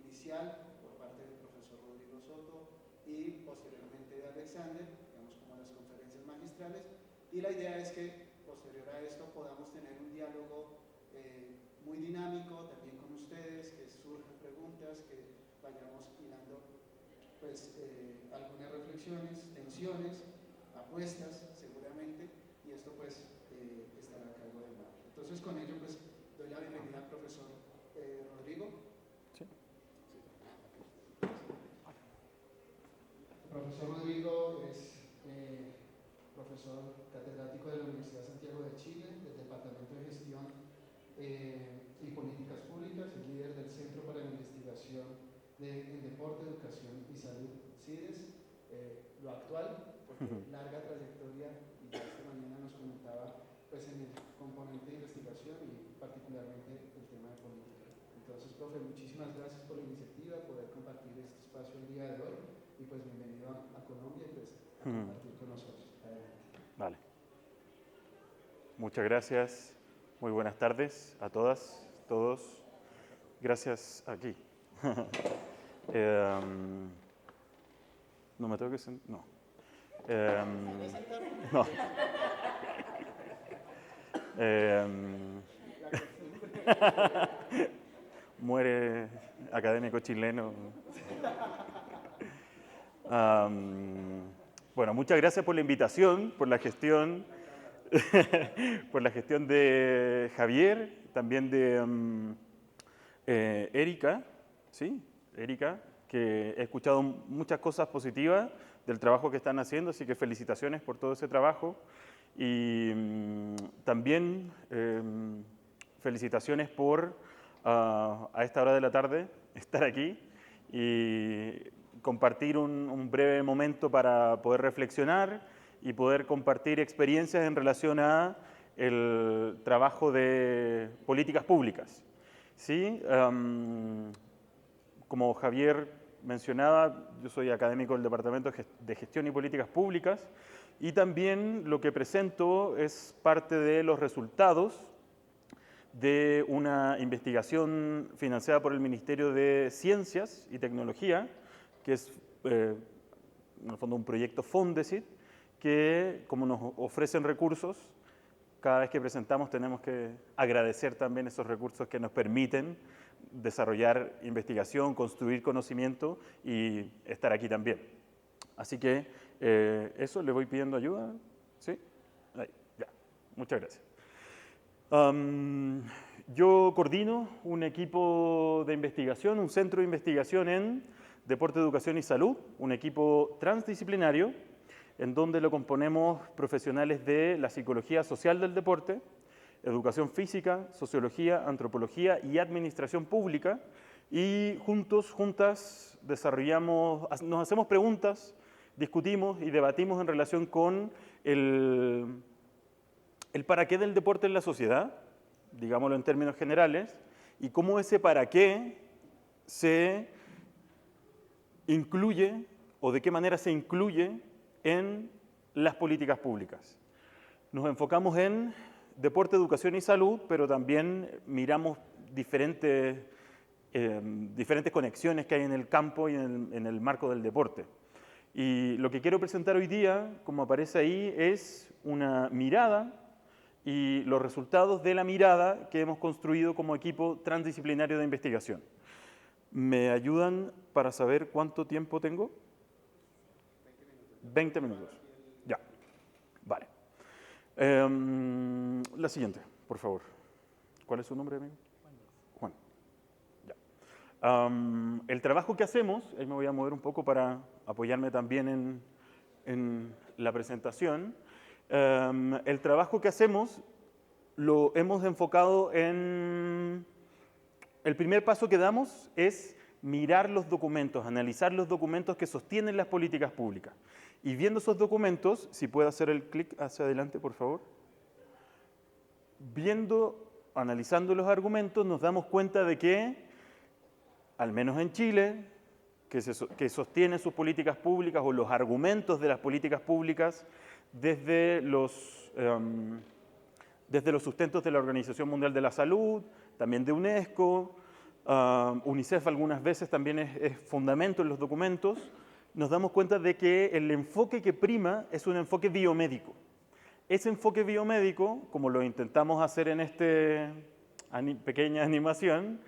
B: inicial por parte del profesor Rodrigo Soto y posteriormente de Alexander, digamos como las conferencias magistrales, y la idea es que posterior a esto podamos tener un diálogo muy dinámico también con ustedes, que surjan preguntas, que vayamos hilando pues, algunas reflexiones, tensiones, apuestas seguramente, y esto pues estará a cargo de Mar. Entonces con ello pues doy la bienvenida al profesor Rodrigo.
C: Sí.
B: El profesor Rodrigo es profesor catedrático de la Universidad de Santiago de Chile, del Departamento de Gestión y Políticas Públicas, es líder del Centro para la Investigación en Deporte, Educación y Salud, CIDES, lo actual, porque larga trayectoria, y ya esta mañana nos comentaba pues, en el componente de investigación y particularmente el tema de política. Entonces, profe, muchísimas gracias por la iniciativa, poder compartir este espacio el día de hoy, y pues bienvenido a Colombia y pues a compartir con nosotros. Adelante.
C: Vale. Muchas gracias. Muy buenas tardes a todas, todos. Gracias aquí. No me tengo que sentar. No. No. Muere académico chileno. Bueno, muchas gracias por la invitación, por la gestión, por la gestión de Javier, también de Erika, ¿sí? Erika, que he escuchado muchas cosas positivas del trabajo que están haciendo, así que felicitaciones por todo ese trabajo. Y también felicitaciones por, a esta hora de la tarde, estar aquí y compartir un breve momento para poder reflexionar y poder compartir experiencias en relación a el trabajo de políticas públicas. ¿Sí? Como Javier mencionaba, yo soy académico del Departamento de Gestión y Políticas Públicas y también lo que presento es parte de los resultados de una investigación financiada por el Ministerio de Ciencias y Tecnología, que es en el fondo un proyecto Fondesit, que como nos ofrecen recursos, cada vez que presentamos tenemos que agradecer también esos recursos que nos permiten desarrollar investigación, construir conocimiento y estar aquí también. Así que eso, le voy pidiendo ayuda. ¿Sí? Ahí, ya. Muchas gracias. Yo coordino un equipo de investigación, un centro de investigación en Deporte, Educación y Salud, un equipo transdisciplinario, en donde lo componemos profesionales de la psicología social del deporte, educación física, sociología, antropología y administración pública, y juntas nos hacemos preguntas, discutimos y debatimos en relación con el para qué del deporte en la sociedad, digámoslo en términos generales, y cómo ese para qué se incluye o de qué manera se incluye en las políticas públicas. Nos enfocamos en deporte, educación y salud, pero también miramos diferentes conexiones que hay en el campo y en el marco del deporte. Y lo que quiero presentar hoy día, como aparece ahí, es una mirada y los resultados de la mirada que hemos construido como equipo transdisciplinario de investigación. ¿Me ayudan para saber cuánto tiempo tengo? 20 minutos. Ya. Vale. La siguiente, por favor. ¿Cuál es su nombre, amigo? Juan. Ya. El trabajo que hacemos, ahí me voy a mover un poco para apoyarme también en la presentación. El trabajo que hacemos lo hemos enfocado en... El primer paso que damos es mirar los documentos, analizar los documentos que sostienen las políticas públicas. Y viendo esos documentos, si puede hacer el clic hacia adelante, por favor. Analizando los argumentos, nos damos cuenta de que, al menos en Chile, que sostiene sus políticas públicas o los argumentos de las políticas públicas desde los sustentos de la Organización Mundial de la Salud, también de UNESCO, UNICEF algunas veces también es fundamento en los documentos. Nos damos cuenta de que el enfoque que prima es un enfoque biomédico. Ese enfoque biomédico, como lo intentamos hacer en esta pequeña animación,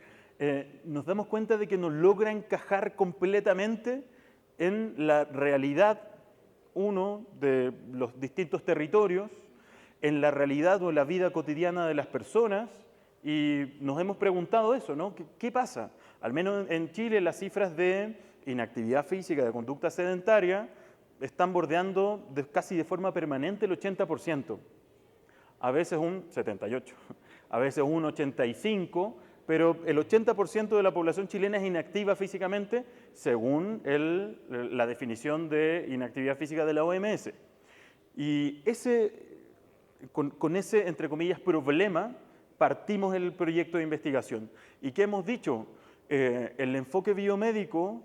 C: nos damos cuenta de que nos logra encajar completamente en la realidad, de los distintos territorios, en la realidad o la vida cotidiana de las personas, y nos hemos preguntado eso, ¿no? ¿Qué pasa? Al menos en Chile las cifras de inactividad física, de conducta sedentaria, están bordeando casi de forma permanente el 80%, a veces un 78%, a veces un 85%, pero el 80% de la población chilena es inactiva físicamente según la definición de inactividad física de la OMS. Y con ese, entre comillas, problema, partimos el proyecto de investigación. ¿Y qué hemos dicho? El enfoque biomédico,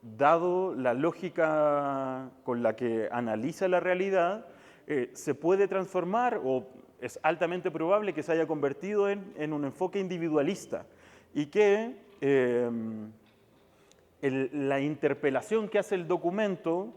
C: dado la lógica con la que analiza la realidad, se puede transformar o es altamente probable que se haya convertido en un enfoque individualista y que la interpelación que hace el documento,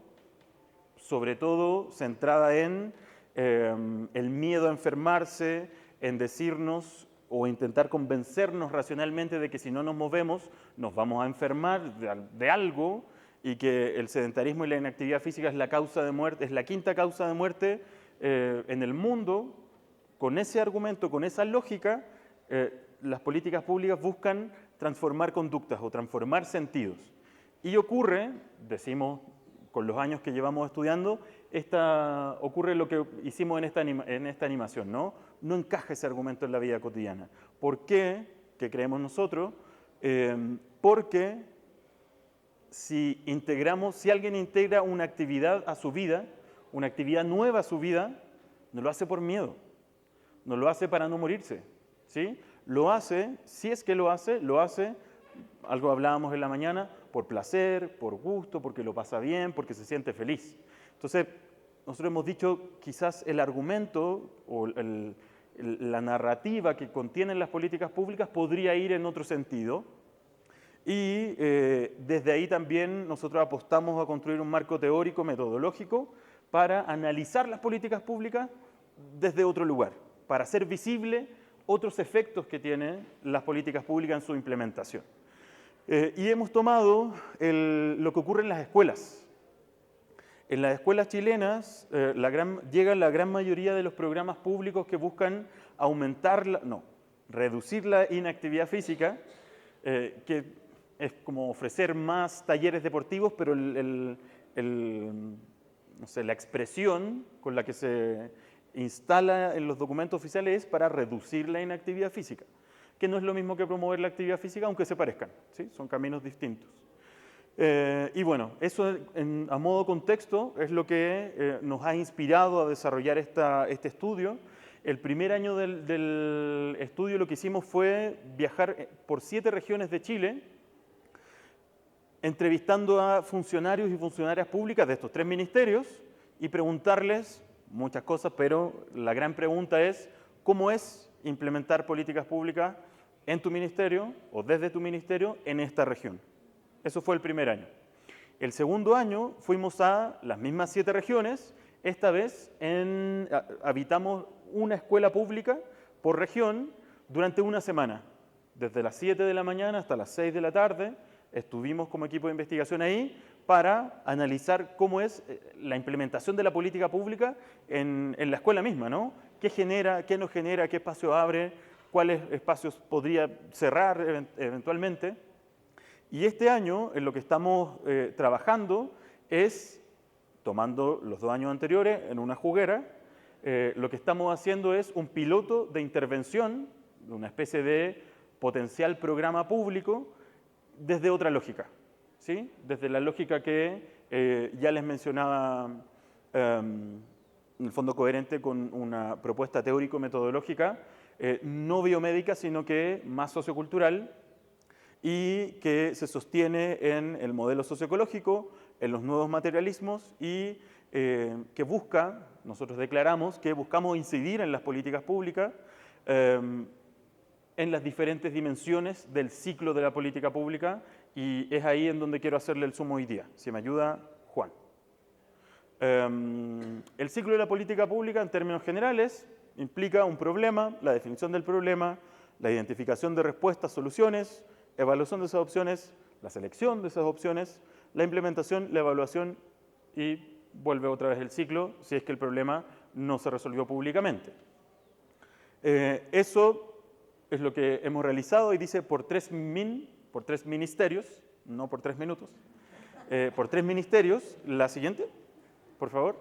C: sobre todo centrada en el miedo a enfermarse, en decirnos o intentar convencernos racionalmente de que si no nos movemos nos vamos a enfermar de algo y que el sedentarismo y la inactividad física es la causa de muerte, es la quinta causa de muerte en el mundo. Con ese argumento, con esa lógica, las políticas públicas buscan transformar conductas o transformar sentidos. Y ocurre, decimos con los años que llevamos estudiando, ocurre lo que hicimos en esta animación, ¿no? No encaja ese argumento en la vida cotidiana. ¿Por qué? ¿Qué creemos nosotros? Porque si alguien integra una actividad a su vida, una actividad nueva a su vida, no lo hace por miedo, no lo hace para no morirse, ¿sí? Lo hace, si es que lo hace, algo hablábamos en la mañana, por placer, por gusto, porque lo pasa bien, porque se siente feliz. Entonces, nosotros hemos dicho, quizás el argumento o la narrativa que contienen las políticas públicas podría ir en otro sentido. Y desde ahí también nosotros apostamos a construir un marco teórico, metodológico, para analizar las políticas públicas desde otro lugar, para hacer visible otros efectos que tienen las políticas públicas en su implementación. Y hemos tomado lo que ocurre en las escuelas. En las escuelas chilenas llegan la gran mayoría de los programas públicos que buscan reducir la inactividad física, que es como ofrecer más talleres deportivos, pero la expresión con la que se instala en los documentos oficiales es para reducir la inactividad física, que no es lo mismo que promover la actividad física, aunque se parezcan, ¿sí? Son caminos distintos. Y bueno, eso a modo contexto es lo que nos ha inspirado a desarrollar este estudio. El primer año del estudio lo que hicimos fue viajar por 7 regiones de Chile, entrevistando a funcionarios y funcionarias públicas de estos 3 ministerios y preguntarles muchas cosas, pero la gran pregunta es, ¿cómo es implementar políticas públicas en tu ministerio o desde tu ministerio en esta región? Eso fue el primer año. El segundo año fuimos a las mismas 7 regiones, esta vez habitamos una escuela pública por región durante una semana, desde las 7 de la mañana hasta las 6 de la tarde, estuvimos como equipo de investigación ahí para analizar cómo es la implementación de la política pública en la escuela misma, ¿no? ¿Qué genera, qué no genera, qué espacio abre, cuáles espacios podría cerrar eventualmente? Y este año, en lo que estamos trabajando es, tomando los 2 años anteriores en una juguera, lo que estamos haciendo es un piloto de intervención, una especie de potencial programa público, desde otra lógica, ¿sí? Desde la lógica que ya les mencionaba, en el fondo coherente con una propuesta teórico-metodológica, no biomédica, sino que más sociocultural, y que se sostiene en el modelo socioecológico, en los nuevos materialismos y que busca, nosotros declaramos que buscamos incidir en las políticas públicas en las diferentes dimensiones del ciclo de la política pública y es ahí en donde quiero hacerle el zoom hoy día. Si me ayuda, Juan. El ciclo de la política pública en términos generales implica un problema, la definición del problema, la identificación de respuestas, soluciones, evaluación de esas opciones, la selección de esas opciones, la implementación, la evaluación y vuelve otra vez el ciclo si es que el problema no se resolvió públicamente. Eso es lo que hemos realizado y dice por 3 ministerios, no por 3 minutos, por 3 ministerios. La siguiente, por favor.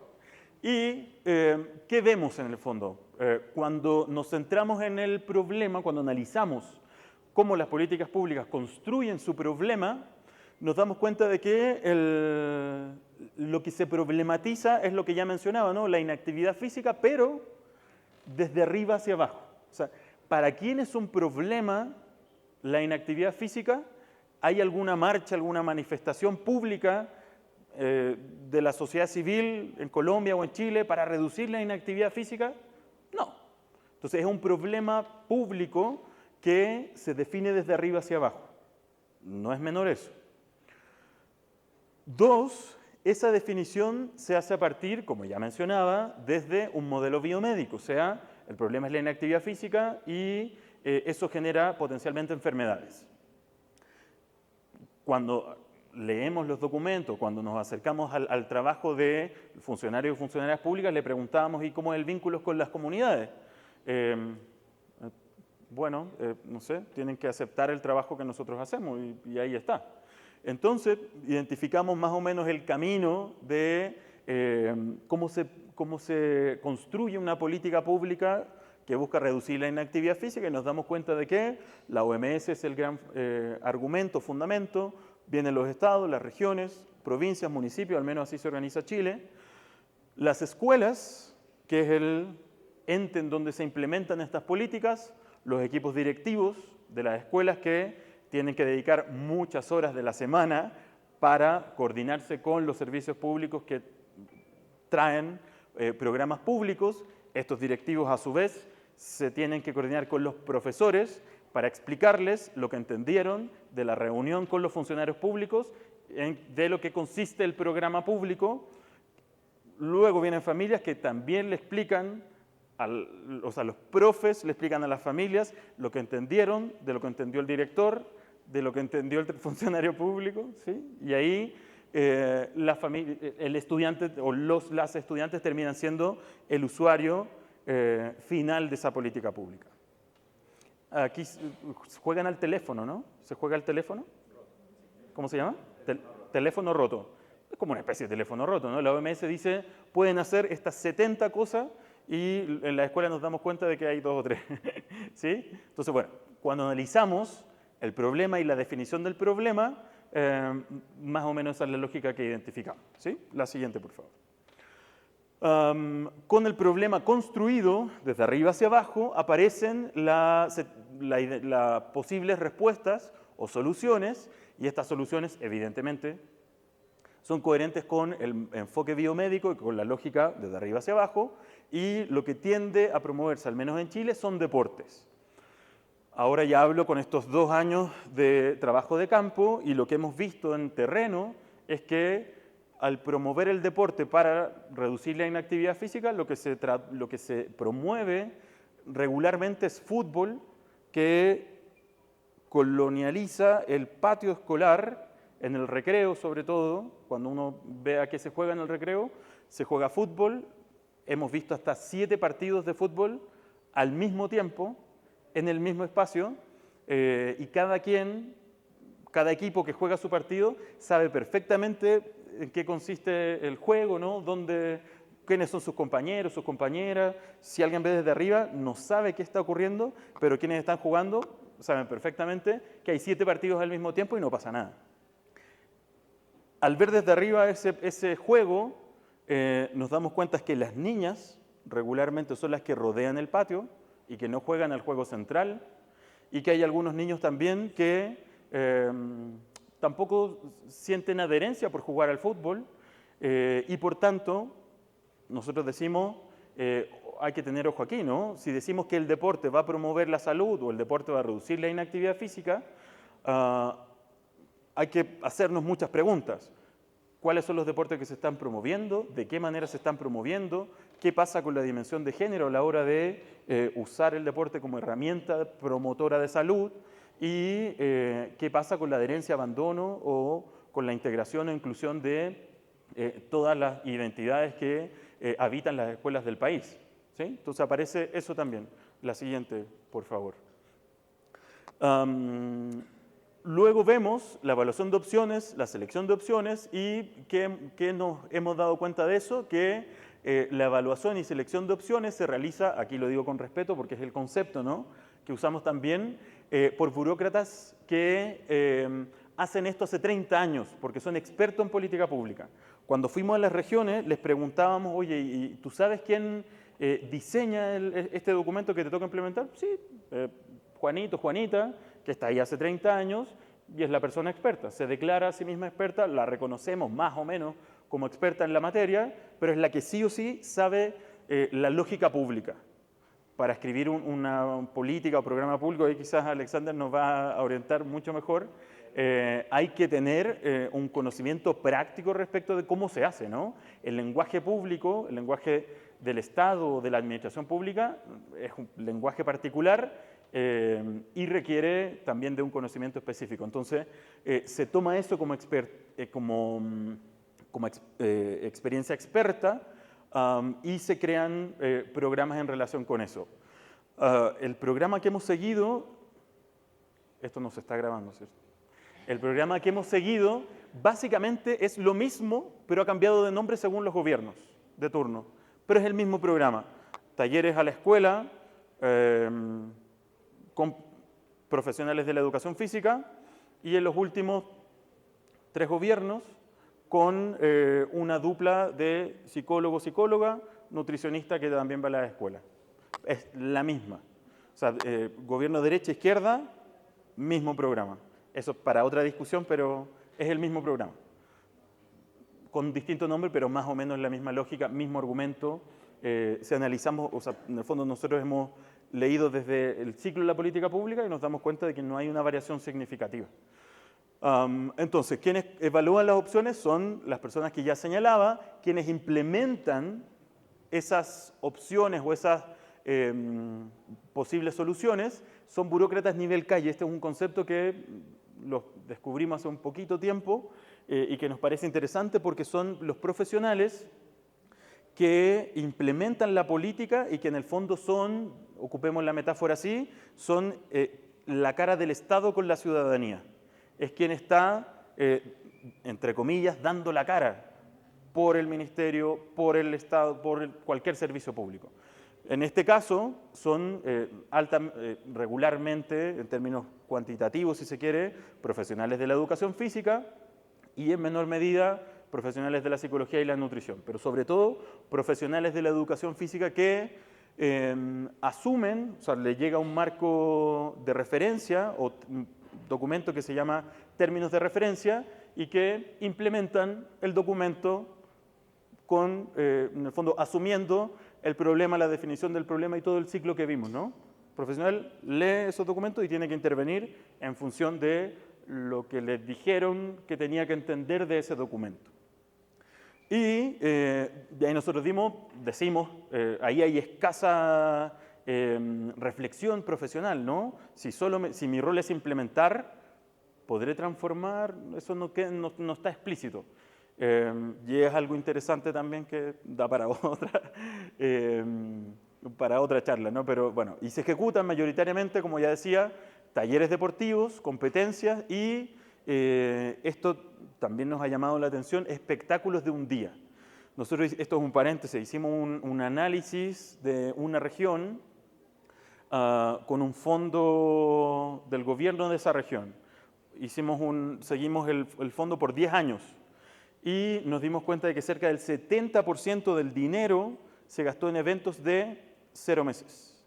C: ¿Y qué vemos en el fondo? Cuando nos centramos en el problema, cuando analizamos cómo las políticas públicas construyen su problema, nos damos cuenta de que lo que se problematiza es lo que ya mencionaba, ¿no? La inactividad física, pero desde arriba hacia abajo. O sea, ¿para quién es un problema la inactividad física? ¿Hay alguna marcha, alguna manifestación pública de la sociedad civil en Colombia o en Chile para reducir la inactividad física? No. Entonces es un problema público que se define desde arriba hacia abajo. No es menor eso. 2, esa definición se hace a partir, como ya mencionaba, desde un modelo biomédico, o sea, el problema es la inactividad física y eso genera potencialmente enfermedades. Cuando leemos los documentos, cuando nos acercamos al trabajo de funcionarios y funcionarias públicas, le preguntábamos ¿y cómo es el vínculo con las comunidades? Bueno, no sé, tienen que aceptar el trabajo que nosotros hacemos y ahí está. Entonces, identificamos más o menos el camino de cómo se construye una política pública que busca reducir la inactividad física y nos damos cuenta de que la OMS es el gran argumento, fundamento, vienen los estados, las regiones, provincias, municipios, al menos así se organiza Chile, las escuelas, que es el ente en donde se implementan estas políticas, los equipos directivos de las escuelas que tienen que dedicar muchas horas de la semana para coordinarse con los servicios públicos que traen programas públicos. Estos directivos, a su vez, se tienen que coordinar con los profesores para explicarles lo que entendieron de la reunión con los funcionarios públicos, de lo que consiste el programa público. Luego vienen familias que también le explican, o sea, los profes le explican a las familias lo que entendieron, de lo que entendió el director, de lo que entendió el funcionario público, ¿sí? Y ahí el estudiante o las estudiantes terminan siendo el usuario final de esa política pública. Aquí juegan al teléfono, ¿no? ¿Se juega al teléfono? ¿Cómo se llama? Teléfono roto. Es como una especie de teléfono roto, ¿no? La OMS dice, pueden hacer estas 70 cosas y en la escuela nos damos cuenta de que hay 2 o 3. ¿Sí? Entonces, bueno, cuando analizamos el problema y la definición del problema, más o menos esa es la lógica que identificamos. ¿Sí? La siguiente, por favor. Con el problema construido, desde arriba hacia abajo, aparecen las posibles respuestas o soluciones, y estas soluciones, evidentemente, son coherentes con el enfoque biomédico y con la lógica desde arriba hacia abajo, y lo que tiende a promoverse, al menos en Chile, son deportes. Ahora ya hablo con estos 2 años de trabajo de campo, y lo que hemos visto en terreno es que al promover el deporte para reducir la inactividad física, lo que se promueve regularmente es fútbol, que colonializa el patio escolar en el recreo, sobre todo. Cuando uno ve a qué se juega en el recreo, se juega fútbol. Hemos visto hasta 7 partidos de fútbol al mismo tiempo, en el mismo espacio, y cada equipo que juega su partido sabe perfectamente en qué consiste el juego, ¿no? Quiénes son sus compañeros, sus compañeras. Si alguien ve desde arriba, no sabe qué está ocurriendo, pero quienes están jugando saben perfectamente que hay 7 partidos al mismo tiempo y no pasa nada. Al ver desde arriba ese juego, nos damos cuenta que las niñas regularmente son las que rodean el patio y que no juegan al juego central, y que hay algunos niños también que tampoco sienten adherencia por jugar al fútbol, y por tanto nosotros decimos, hay que tener ojo aquí, ¿no? Si decimos que el deporte va a promover la salud o el deporte va a reducir la inactividad física, hay que hacernos muchas preguntas. ¿Cuáles son los deportes que se están promoviendo? ¿De qué manera se están promoviendo? ¿Qué pasa con la dimensión de género a la hora de usar el deporte como herramienta promotora de salud? ¿Y qué pasa con la adherencia, abandono o con la integración o inclusión de todas las identidades que habitan las escuelas del país? ¿Sí? Entonces aparece eso también. La siguiente, por favor. Luego vemos la evaluación de opciones, la selección de opciones, y que nos hemos dado cuenta de eso, que la evaluación y selección de opciones se realiza, aquí lo digo con respeto porque es el concepto, ¿no?, que usamos también, por burócratas que hacen esto hace 30 años, porque son expertos en política pública. Cuando fuimos a las regiones les preguntábamos, oye, ¿y tú sabes quién diseña este documento que te toca implementar? Sí, Juanito, Juanita, que está ahí hace 30 años y es la persona experta. Se declara a sí misma experta, la reconocemos más o menos como experta en la materia, pero es la que sí o sí sabe la lógica pública. Para escribir una política o programa público, y quizás Alexander nos va a orientar mucho mejor, hay que tener un conocimiento práctico respecto de cómo se hace, ¿no? El lenguaje público, el lenguaje del Estado o de la administración pública es un lenguaje particular, y requiere también de un conocimiento específico. Entonces, se toma eso como experiencia experta, y se crean programas en relación con eso. El programa que hemos seguido, esto no se está grabando, ¿cierto? El programa que hemos seguido básicamente es lo mismo, pero ha cambiado de nombre según los gobiernos de turno. Pero es el mismo programa. Talleres a la escuela, con profesionales de la educación física, y en los últimos 3 gobiernos con una dupla de psicólogo-psicóloga, nutricionista que también va a la escuela. Es la misma. O sea, gobierno derecha-izquierda, mismo programa. Eso es para otra discusión, pero es el mismo programa. Con distinto nombre, pero más o menos la misma lógica, mismo argumento. Si analizamos, o sea, en el fondo nosotros hemos leído desde el ciclo de la política pública y nos damos cuenta de que no hay una variación significativa. Entonces, quienes evalúan las opciones son las personas que ya señalaba, quienes implementan esas opciones o esas posibles soluciones son burócratas nivel calle. Este es un concepto que lo descubrimos hace un poquito tiempo y que nos parece interesante porque son los profesionales que implementan la política y que en el fondo son, ocupemos la metáfora así, son la cara del Estado con la ciudadanía. Es quien está, entre comillas, dando la cara por el ministerio, por el Estado, por cualquier servicio público. En este caso, son regularmente, en términos cuantitativos, si se quiere, profesionales de la educación física y en menor medida profesionales de la psicología y la nutrición, pero sobre todo profesionales de la educación física que asumen, o sea, le llega un marco de referencia o documento que se llama términos de referencia y que implementan el documento con, en el fondo, asumiendo el problema, la definición del problema y todo el ciclo que vimos, ¿no? El profesional lee esos documentos y tiene que intervenir en función de lo que les dijeron que tenía que entender de ese documento. Y de ahí nosotros decimos, ahí hay escasa reflexión profesional, ¿no? Si mi rol es implementar, ¿podré transformar? Eso no está explícito. Y es algo interesante también que da para otra charla, ¿no? Pero bueno, y se ejecutan mayoritariamente, como ya decía, talleres deportivos, competencias y esto también nos ha llamado la atención, espectáculos de un día. Nosotros, esto es un paréntesis, hicimos un análisis de una región con un fondo del gobierno de esa región. Seguimos el fondo por 10 años y nos dimos cuenta de que cerca del 70% del dinero se gastó en eventos de 0 meses.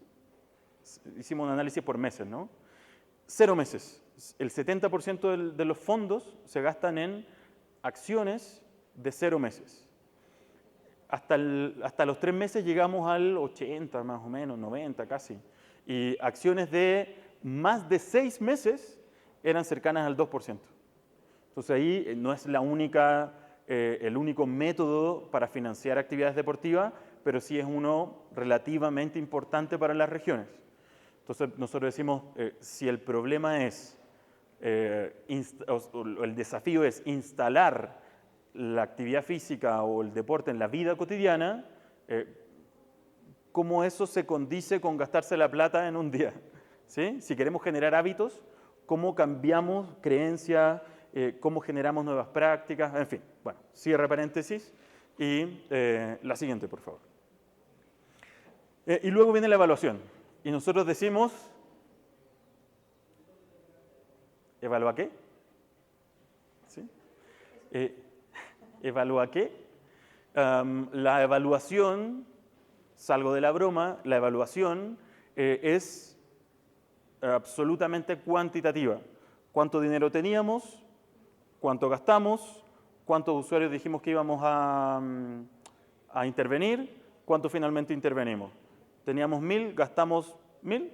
C: Hicimos un análisis por meses, ¿no? 0 meses. El 70% de los fondos se gastan en acciones de 0 meses. Hasta los 3 meses llegamos al 80, más o menos, 90 casi. Y acciones de más de 6 meses eran cercanas al 2%. Entonces ahí no es el único método para financiar actividades deportivas, pero sí es uno relativamente importante para las regiones. Entonces nosotros decimos, si el problema es, el desafío es instalar la actividad física o el deporte en la vida cotidiana, ¿cómo eso se condice con gastarse la plata en un día? ¿Sí? Si queremos generar hábitos, ¿cómo cambiamos creencias? ¿Cómo generamos nuevas prácticas? En fin, bueno, cierre paréntesis y la siguiente, por favor. Y luego viene la evaluación. Y nosotros decimos, ¿evalúa qué? ¿Sí? ¿Evalúa qué? La evaluación, salgo de la broma, la evaluación es absolutamente cuantitativa. ¿Cuánto dinero teníamos? ¿Cuánto gastamos? ¿Cuántos usuarios dijimos que íbamos a intervenir? ¿Cuánto finalmente intervenimos? Teníamos 1000, gastamos 1000,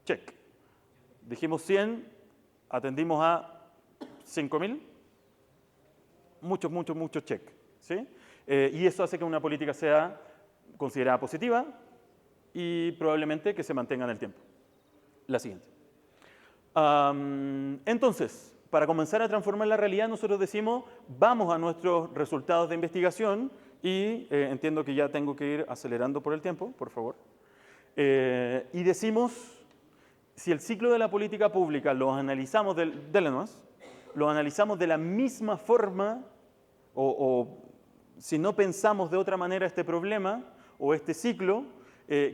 C: check. Dijimos 100, atendimos a 5000, muchos check. ¿Sí? Y eso hace que una política sea considerada positiva y probablemente que se mantenga en el tiempo. La siguiente. Entonces, para comenzar a transformar la realidad, nosotros decimos, vamos a nuestros resultados de investigación y entiendo que ya tengo que ir acelerando por el tiempo, por favor. Y decimos, si el ciclo de la política pública lo analizamos lo analizamos de la misma forma o si no pensamos de otra manera este problema o este ciclo,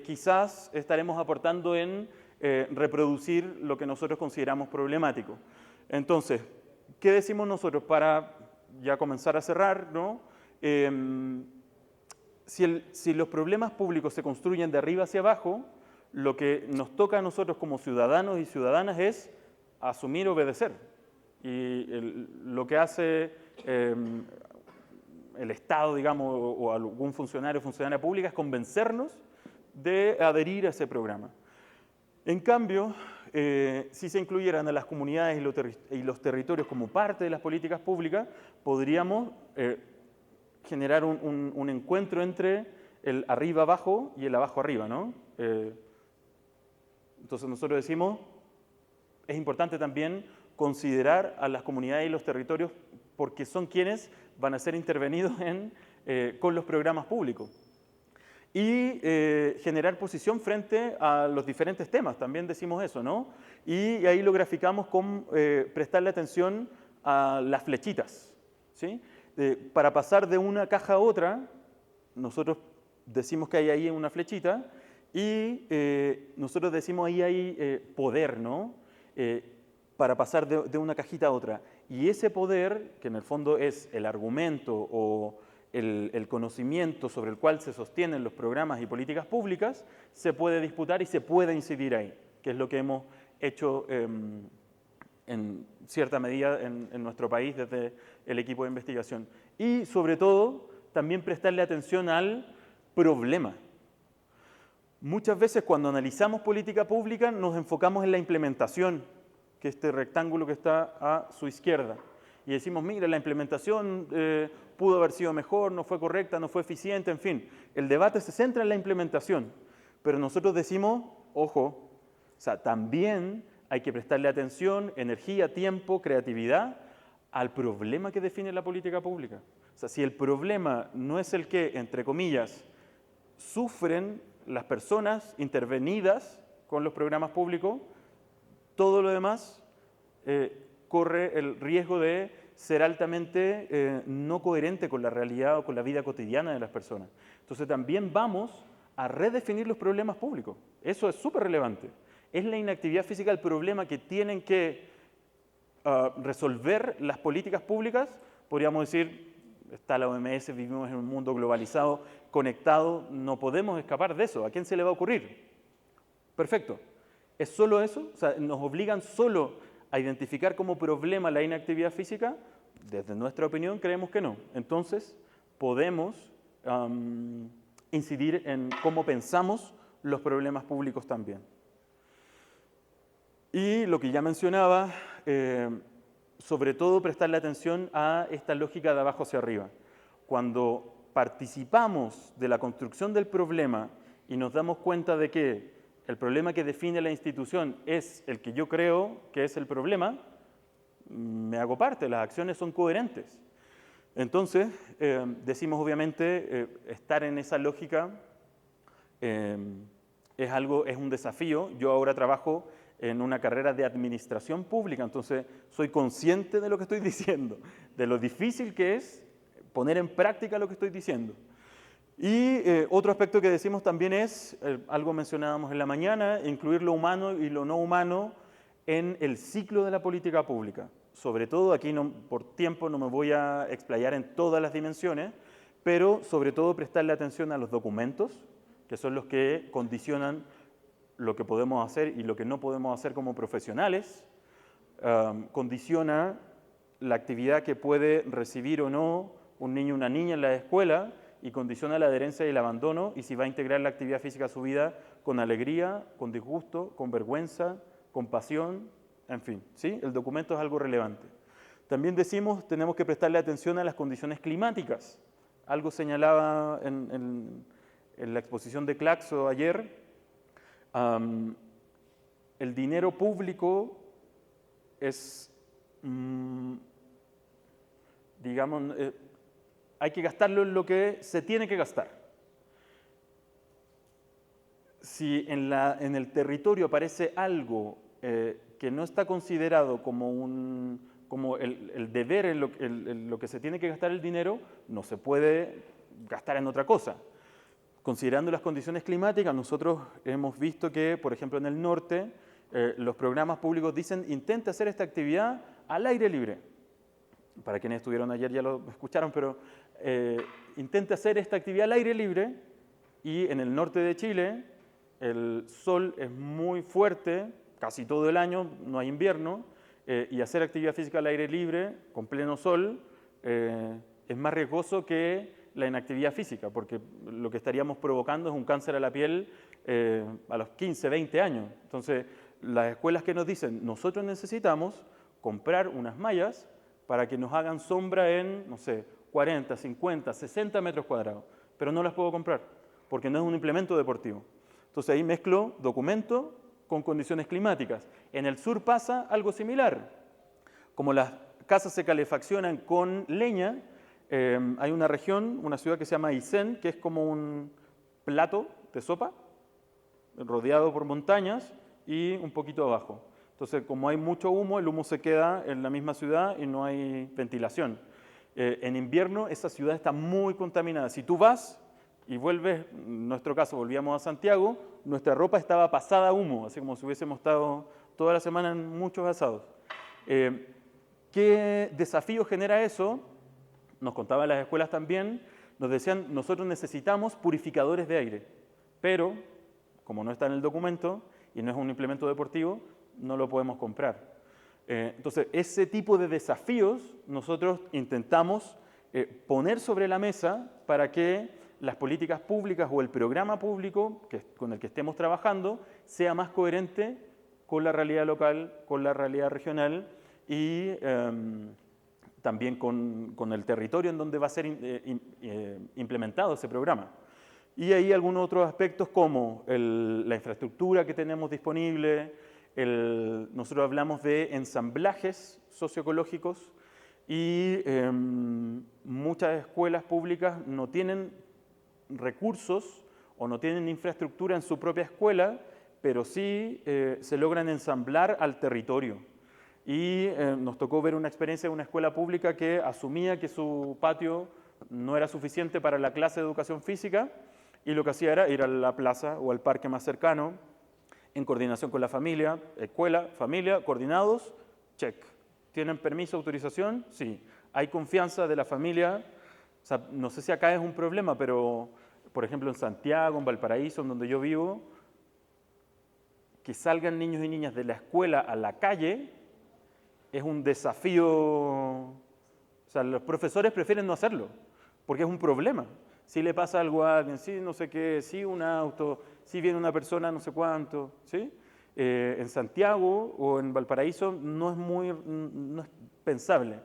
C: quizás estaremos aportando en reproducir lo que nosotros consideramos problemático. Entonces, ¿qué decimos nosotros para ya comenzar a cerrar, ¿no? Si los problemas públicos se construyen de arriba hacia abajo, lo que nos toca a nosotros como ciudadanos y ciudadanas es asumir, obedecer. Y lo que hace el Estado, digamos, o algún funcionario o funcionaria pública es convencernos de adherir a ese programa. En cambio, si se incluyeran a las comunidades y los territorios como parte de las políticas públicas, podríamos generar un encuentro entre el arriba-abajo y el abajo-arriba, ¿no? Entonces nosotros decimos, es importante también considerar a las comunidades y los territorios porque son quienes van a ser intervenidos con los programas públicos. Y generar posición frente a los diferentes temas, también decimos eso, ¿no? Y ahí lo graficamos con prestarle atención a las flechitas, ¿sí? Para pasar de una caja a otra, nosotros decimos que hay ahí una flechita Y nosotros decimos ahí hay poder, ¿no? Para pasar de una cajita a otra. Y ese poder, que en el fondo es el argumento o el conocimiento sobre el cual se sostienen los programas y políticas públicas, se puede disputar y se puede incidir ahí, que es lo que hemos hecho en cierta medida en nuestro país desde el equipo de investigación. Y sobre todo, también prestarle atención al problema. Muchas veces cuando analizamos política pública nos enfocamos en la implementación, que es este rectángulo que está a su izquierda. Y decimos, mira, la implementación pudo haber sido mejor, no fue correcta, no fue eficiente, en fin. El debate se centra en la implementación, pero nosotros decimos, ojo, o sea, también hay que prestarle atención, energía, tiempo, creatividad al problema que define la política pública. O sea, si el problema no es el que, entre comillas, sufren las personas intervenidas con los programas públicos, todo lo demás corre el riesgo de ser altamente no coherente con la realidad o con la vida cotidiana de las personas. Entonces también vamos a redefinir los problemas públicos. Eso es súper relevante. Es la inactividad física el problema que tienen que resolver las políticas públicas. Podríamos decir, está la OMS, vivimos en un mundo globalizado, conectado, no podemos escapar de eso. ¿A quién se le va a ocurrir? Perfecto. ¿Es solo eso? O sea, ¿nos obligan solo a identificar como problema la inactividad física? Desde nuestra opinión creemos que no. Entonces, podemos incidir en cómo pensamos los problemas públicos también. Y lo que ya mencionaba, sobre todo prestarle atención a esta lógica de abajo hacia arriba. Cuando participamos de la construcción del problema y nos damos cuenta de que el problema que define la institución es el que yo creo que es el problema, me hago parte, las acciones son coherentes. Entonces, decimos obviamente, estar en esa lógica es un desafío. Yo ahora trabajo en una carrera de administración pública, entonces soy consciente de lo que estoy diciendo, de lo difícil que es poner en práctica lo que estoy diciendo. Y otro aspecto que decimos también es, algo mencionábamos en la mañana, incluir lo humano y lo no humano en el ciclo de la política pública. Sobre todo, aquí por tiempo no me voy a explayar en todas las dimensiones, pero sobre todo prestarle atención a los documentos, que son los que condicionan lo que podemos hacer y lo que no podemos hacer como profesionales, condiciona la actividad que puede recibir o no un niño o una niña en la escuela y condiciona la adherencia y el abandono y si va a integrar la actividad física a su vida con alegría, con disgusto, con vergüenza, con pasión, en fin, ¿sí? El documento es algo relevante. También decimos tenemos que prestarle atención a las condiciones climáticas. Algo señalaba en la exposición de Claxo ayer. El dinero público es, digamos, hay que gastarlo en lo que se tiene que gastar. Si en el territorio aparece algo que no está considerado como el deber en lo que se tiene que gastar el dinero, no se puede gastar en otra cosa. Considerando las condiciones climáticas, nosotros hemos visto que, por ejemplo, en el norte, los programas públicos dicen intente hacer esta actividad al aire libre. Para quienes estuvieron ayer ya lo escucharon, pero intente hacer esta actividad al aire libre y en el norte de Chile el sol es muy fuerte, casi todo el año, no hay invierno, y hacer actividad física al aire libre con pleno sol es más riesgoso que la inactividad física, porque lo que estaríamos provocando es un cáncer a la piel a los 15, 20 años. Entonces, las escuelas que nos dicen, nosotros necesitamos comprar unas mallas para que nos hagan sombra en, no sé, 40, 50, 60 metros cuadrados, pero no las puedo comprar, porque no es un implemento deportivo. Entonces ahí mezclo documento con condiciones climáticas. En el sur pasa algo similar. Como las casas se calefaccionan con leña, hay una región, una ciudad que se llama Aysén, que es como un plato de sopa, rodeado por montañas y un poquito abajo. Entonces, como hay mucho humo, el humo se queda en la misma ciudad y no hay ventilación. En invierno, esa ciudad está muy contaminada. Si tú vas y vuelves, en nuestro caso volvíamos a Santiago, nuestra ropa estaba pasada a humo, así como si hubiésemos estado toda la semana en muchos asados. ¿Qué desafío genera eso? Nos contaban las escuelas también, nos decían, nosotros necesitamos purificadores de aire, pero como no está en el documento y no es un implemento deportivo, no lo podemos comprar. Entonces, ese tipo de desafíos nosotros intentamos poner sobre la mesa para que las políticas públicas o el programa público con el que estemos trabajando sea más coherente con la realidad local, con la realidad regional y también con el territorio en donde va a ser implementado ese programa. Y ahí algunos otros aspectos como la infraestructura que tenemos disponible, nosotros hablamos de ensamblajes socioecológicos y muchas escuelas públicas no tienen recursos o no tienen infraestructura en su propia escuela, pero sí se logran ensamblar al territorio. Y nos tocó ver una experiencia de una escuela pública que asumía que su patio no era suficiente para la clase de educación física y lo que hacía era ir a la plaza o al parque más cercano en coordinación con la familia, escuela, familia, coordinados, check. ¿Tienen permiso, autorización? Sí. ¿Hay confianza de la familia? O sea, no sé si acá es un problema, pero por ejemplo en Santiago, en Valparaíso, en donde yo vivo, que salgan niños y niñas de la escuela a la calle es un desafío. O sea, los profesores prefieren no hacerlo, porque es un problema. Si le pasa algo a alguien, si no sé qué, si un auto, si viene una persona no sé cuánto, ¿sí? En Santiago o en Valparaíso no es pensable,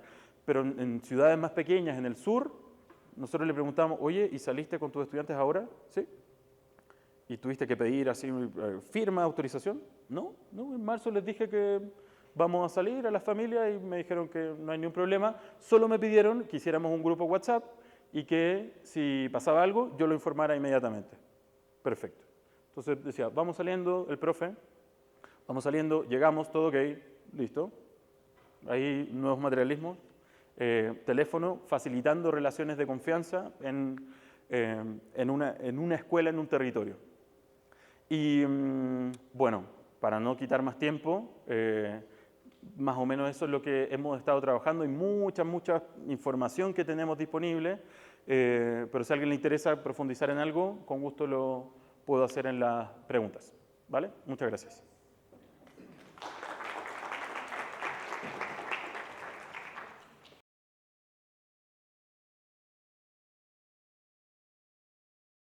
C: pero en ciudades más pequeñas, en el sur, nosotros le preguntamos, oye, ¿y saliste con tus estudiantes ahora? ¿Sí? ¿Y tuviste que pedir así firma, autorización? No, en marzo les dije que vamos a salir a las familias y me dijeron que no hay ningún problema, solo me pidieron que hiciéramos un grupo WhatsApp y que si pasaba algo yo lo informara inmediatamente. Perfecto. Entonces decía, vamos saliendo, el profe, vamos saliendo, llegamos, todo ok, listo. Ahí nuevos materialismos, teléfono, facilitando relaciones de confianza en una escuela, en un territorio. Y bueno, para no quitar más tiempo, más o menos eso es lo que hemos estado trabajando y mucha información que tenemos disponible, pero si a alguien le interesa profundizar en algo, con gusto lo puedo hacer en las preguntas. ¿Vale? Muchas gracias.